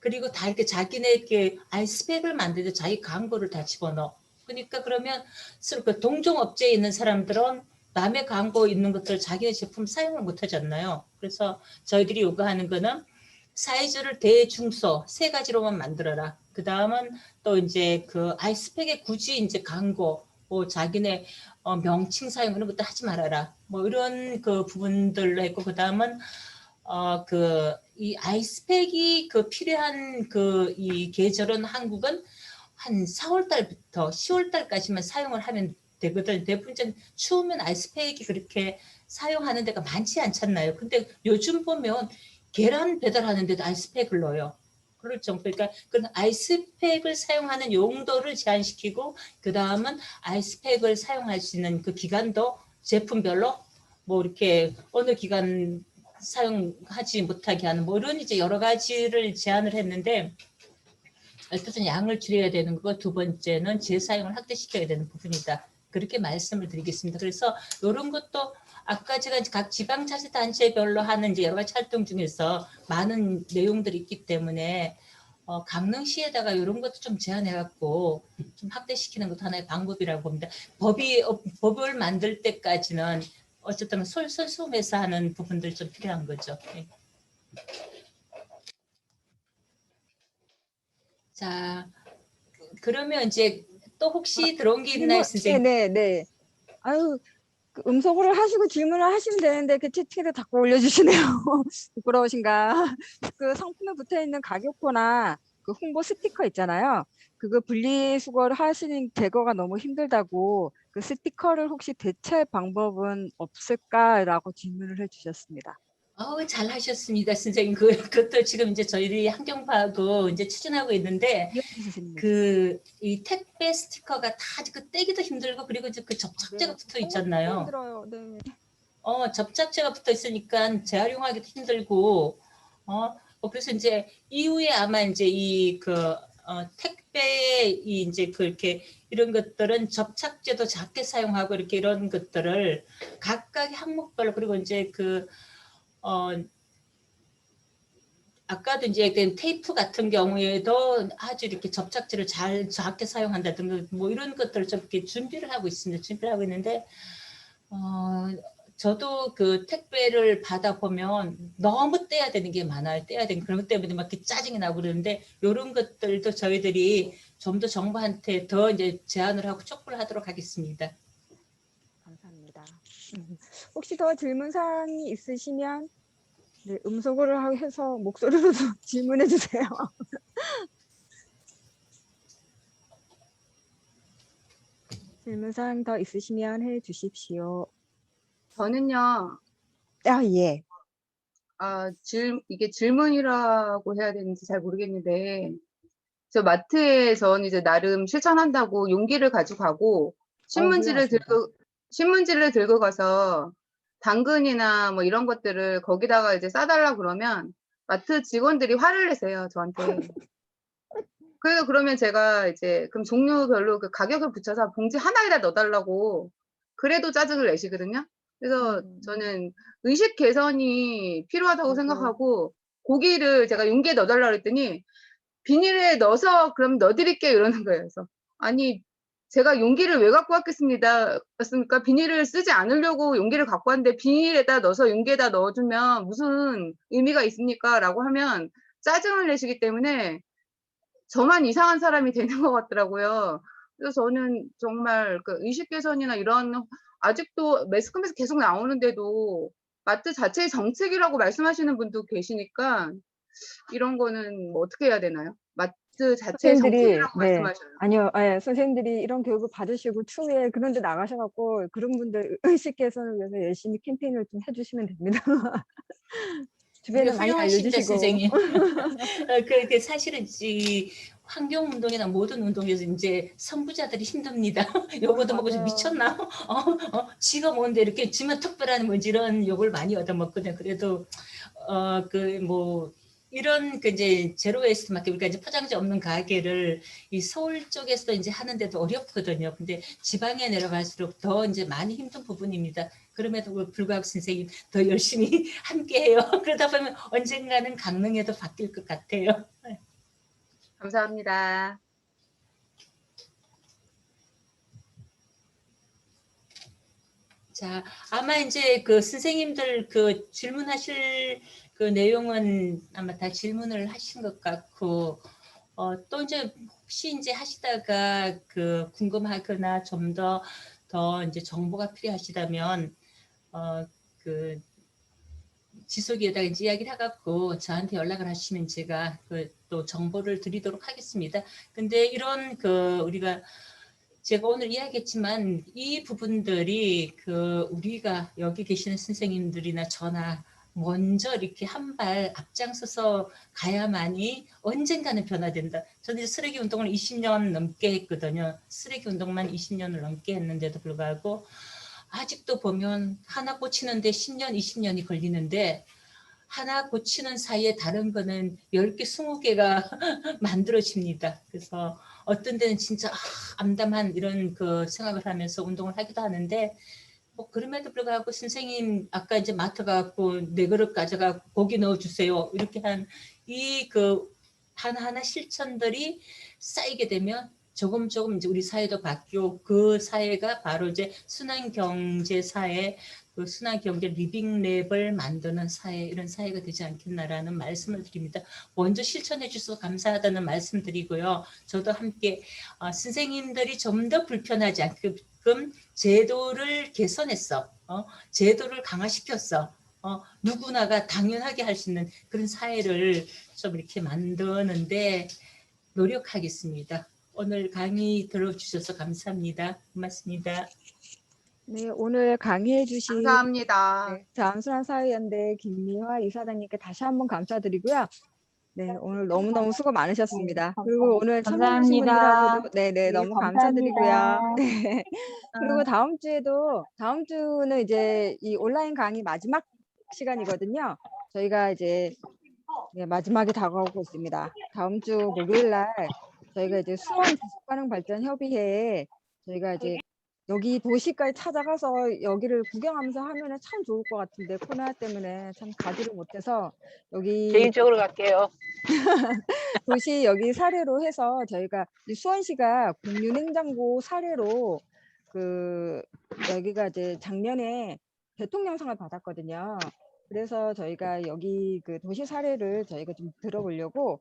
그리고 다 이렇게 자기네 이렇게 아이스팩을 만들 때 자기 광고를 다 집어넣어. 그러니까 그러면 서로 그 동종업체에 있는 사람들은 남의 광고 있는 것들 자기의 제품 사용을 못 하지 않나요? 그래서 저희들이 요구하는 거는 사이즈를 대중소 세 가지로만 만들어라. 그 다음은 또 이제 그 아이스팩에 굳이 이제 광고, 뭐 자기네 명칭 사용 이런 것도 하지 말아라. 뭐 이런 그 부분들로 했고, 그 다음은 그 이 아이스팩이 그 필요한 그 이 계절은 한국은 한 4월 달부터 10월 달까지만 사용을 하면 되거든. 대부분 추우면 아이스팩이 그렇게 사용하는 데가 많지 않잖아요. 근데 요즘 보면 계란 배달하는데도 아이스팩을 넣어요. 그럴 정도. 그러니까 그런 아이스팩을 사용하는 용도를 제한시키고, 그 다음은 아이스팩을 사용할 수 있는 그 기간도 제품별로 뭐 이렇게 어느 기간 사용하지 못하게 하는 뭐 이런 이제 여러 가지를 제안을 했는데, 어쨌든 양을 줄여야 되는 거고, 두 번째는 재사용을 확대시켜야 되는 부분이다. 그렇게 말씀을 드리겠습니다. 그래서 이런 것도 아까 제가 각 지방자치단체별로 하는 이제 여러 가지 활동 중에서 많은 내용들이 있기 때문에 강릉시에다가 이런 것도 좀 제안해갖고 좀 확대시키는 것도 하나의 방법이라고 봅니다. 법을 만들 때까지는 어쨌든 솔선수범해서 하는 부분들 좀 필요한 거죠. 네. 자, 그러면 이제 또 혹시 들어온 게 있나요, 선생님?
네네. 아유, 그 음소거를 하시고 질문을 하시면 되는데 그 채팅에도 자꾸 올려주시네요. 부끄러우신가? 그 상품에 붙어 있는 가격표나 그 홍보 스티커 있잖아요. 그거 분리수거를 하시는 제거가 너무 힘들다고 그 스티커를 혹시 대체할 방법은 없을까라고 질문을 해주셨습니다.
잘 하셨습니다, 선생님. 그것도 지금 이제 저희들이 환경파하고 이제 추진하고 있는데,
이현주 선생님.
이 택배 스티커가 다 그 떼기도 힘들고, 그리고 이제 그 접착제가 붙어 있잖아요.
힘들어요. 네.
접착제가 붙어 있으니까 재활용하기도 힘들고, 그래서 이제 이후에 아마 이제 택배에 이제 그렇게 이런 것들은 접착제도 작게 사용하고 이렇게 이런 것들을 각각의 항목별로, 그리고 이제 아까도 이제 테이프 같은 경우에도 아주 이렇게 접착제를 작게 사용한다든가 뭐 이런 것들을 좀 이렇게 준비를 하고 있습니다. 준비를 하고 있는데, 저도 그 택배를 받아보면 너무 떼야 되는 게 많아요. 떼야 되는 그런 것 때문에 막 이렇게 짜증이 나고 그러는데, 이런 것들도 저희들이 좀 더 정부한테 더 이제 제안을 하고 촉구를 하도록 하겠습니다.
감사합니다. 혹시 더 질문 사항이 있으시면 네, 음소거를 해서 목소리로도 질문해 주세요. 질문 사항 더 있으시면 해 주십시오.
저는요,
예.
이게 질문이라고 해야 되는지 잘 모르겠는데, 저 마트에선 이제 나름 실천한다고 용기를 가지고 가고,
훌륭하십니다.
신문지를 들고 가서 당근이나 뭐 이런 것들을 거기다가 이제 싸달라 그러면 마트 직원들이 화를 내세요, 저한테. 그래서 그러면 제가 이제 그럼 종류별로 그 가격을 붙여서 봉지 하나에다 넣어달라고 그래도 짜증을 내시거든요. 그래서 저는 의식 개선이 필요하다고 생각하고 고기를 제가 용기에 넣어달라고 그랬더니 비닐에 넣어서 그럼 넣어드릴게요 이러는 거예요. 그래서 아니 제가 용기를 왜 갖고 왔겠습니다. 그렇습니까? 비닐을 쓰지 않으려고 용기를 갖고 왔는데 비닐에다 넣어서 용기에다 넣어주면 무슨 의미가 있습니까? 라고 하면 짜증을 내시기 때문에 저만 이상한 사람이 되는 것 같더라고요. 그래서 저는 정말 그 의식 개선이나 이런 아직도 매스컴에서 계속 나오는데도 마트 자체의 정책이라고 말씀하시는 분도 계시니까 이런 거는 뭐 어떻게 해야 되나요? 마트 자체의 정책이라고 말씀하셔요.
아니요, 선생님들이 이런 교육을 받으시고 추후에 그런 데 나가셔갖고 그런 분들 의식 개선을 위해서 열심히 캠페인을 좀 해주시면 됩니다. 주변에 많이
훌륭하십니다,
알려주시고.
선생님. 사실은 이 환경운동이나 모든 운동에서 이제 선구자들이 힘듭니다. 요거 얻어먹고 좀 미쳤나? 지가 뭔데 이렇게 지만 특별한 뭔지 이런 욕을 많이 얻어먹거든요. 그래도 이런 이제 제로 웨이스트 마켓, 그러니까 이제 포장재 없는 가게를 이 서울 쪽에서 이제 하는데도 어렵거든요. 근데 지방에 내려갈수록 더 이제 많이 힘든 부분입니다. 그럼에도 불구하고 선생님 더 열심히 함께해요. 그러다 보면 언젠가는 강릉에도 바뀔 것 같아요.
감사합니다.
자, 아마 이제 그 선생님들 그 질문하실 그 내용은 아마 다 질문을 하신 것 같고, 또 이제 혹시 이제 하시다가 그 궁금하거나 좀 더 이제 정보가 필요하시다면, 그 지속에다가 이제 이야기를 해갖고 저한테 연락을 하시면 제가 그 또 정보를 드리도록 하겠습니다. 근데 이런 그 우리가 제가 오늘 이야기했지만 이 부분들이 그 우리가 여기 계시는 선생님들이나 저나 먼저 이렇게 한 발 앞장서서 가야만이 언젠가는 변화된다. 저는 이제 쓰레기 운동을 20년 넘게 했거든요. 쓰레기 운동만 20년을 넘게 했는데도 불구하고 아직도 보면 하나 고치는데 10년, 20년이 걸리는데 하나 고치는 사이에 다른 거는 10개, 20개가 만들어집니다. 그래서 어떤 데는 진짜 암담한 이런 그 생각을 하면서 운동을 하기도 하는데 뭐 그럼에도 불구하고 선생님 아까 이제 마트 가고 4그릇 가져가 고기 넣어주세요. 이렇게 한 이 그 하나하나 실천들이 쌓이게 되면 조금 이제 우리 사회도 바뀌고 그 사회가 바로 이제 순환경제 사회, 그 순환경제 리빙랩을 만드는 사회, 이런 사회가 되지 않겠나라는 말씀을 드립니다. 먼저 실천해 주셔서 감사하다는 말씀 드리고요. 저도 함께 선생님들이 좀 더 불편하지 않게끔 제도를 개선했어. 제도를 강화시켰어. 누구나가 당연하게 할 수 있는 그런 사회를 좀 이렇게 만드는데 노력하겠습니다. 오늘 강의 들어주셔서 감사합니다. 고맙습니다.
네, 오늘 강의해 주신
감사합니다.
네, 잠수한사회연대 김미화 이사장님께 다시 한번 감사드리고요. 네, 오늘 너무너무 수고 많으셨습니다. 그리고 오늘 참여해주신 분들하고도 네네 너무 감사드리고요. 네. 그리고 다음 주는 이제 이 온라인 강의 마지막 시간이거든요. 저희가 이제 마지막에 다가오고 있습니다. 다음 주 목요일 날 저희가 이제 수원 지속가능발전협의회에 저희가 이제 여기 도시까지 찾아가서 여기를 구경하면서 하면은 참 좋을 것 같은데 코로나 때문에 참 가지를 못해서 여기
개인적으로 갈게요.
도시 여기 사례로 해서 저희가 이 수원시가 공유냉장고 사례로 그 여기가 이제 작년에 대통령상을 받았거든요. 그래서 저희가 여기 그 도시 사례를 저희가 좀 들어보려고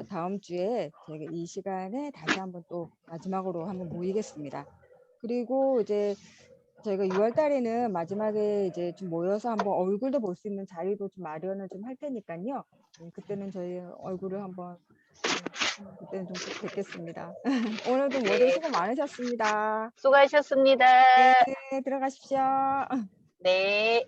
다음 주에 저희가 이 시간에 다시 한번 또 마지막으로 한번 모이겠습니다. 그리고 이제 저희가 6월 달에는 마지막에 이제 좀 모여서 한번 얼굴도 볼 수 있는 자리도 좀 마련을 좀 할 테니까요. 네, 그때는 저희 얼굴을 한번 그때는 좀 꼭 뵙겠습니다. 오늘도 모두 수고 많으셨습니다.
수고하셨습니다.
네, 들어가십시오.
네.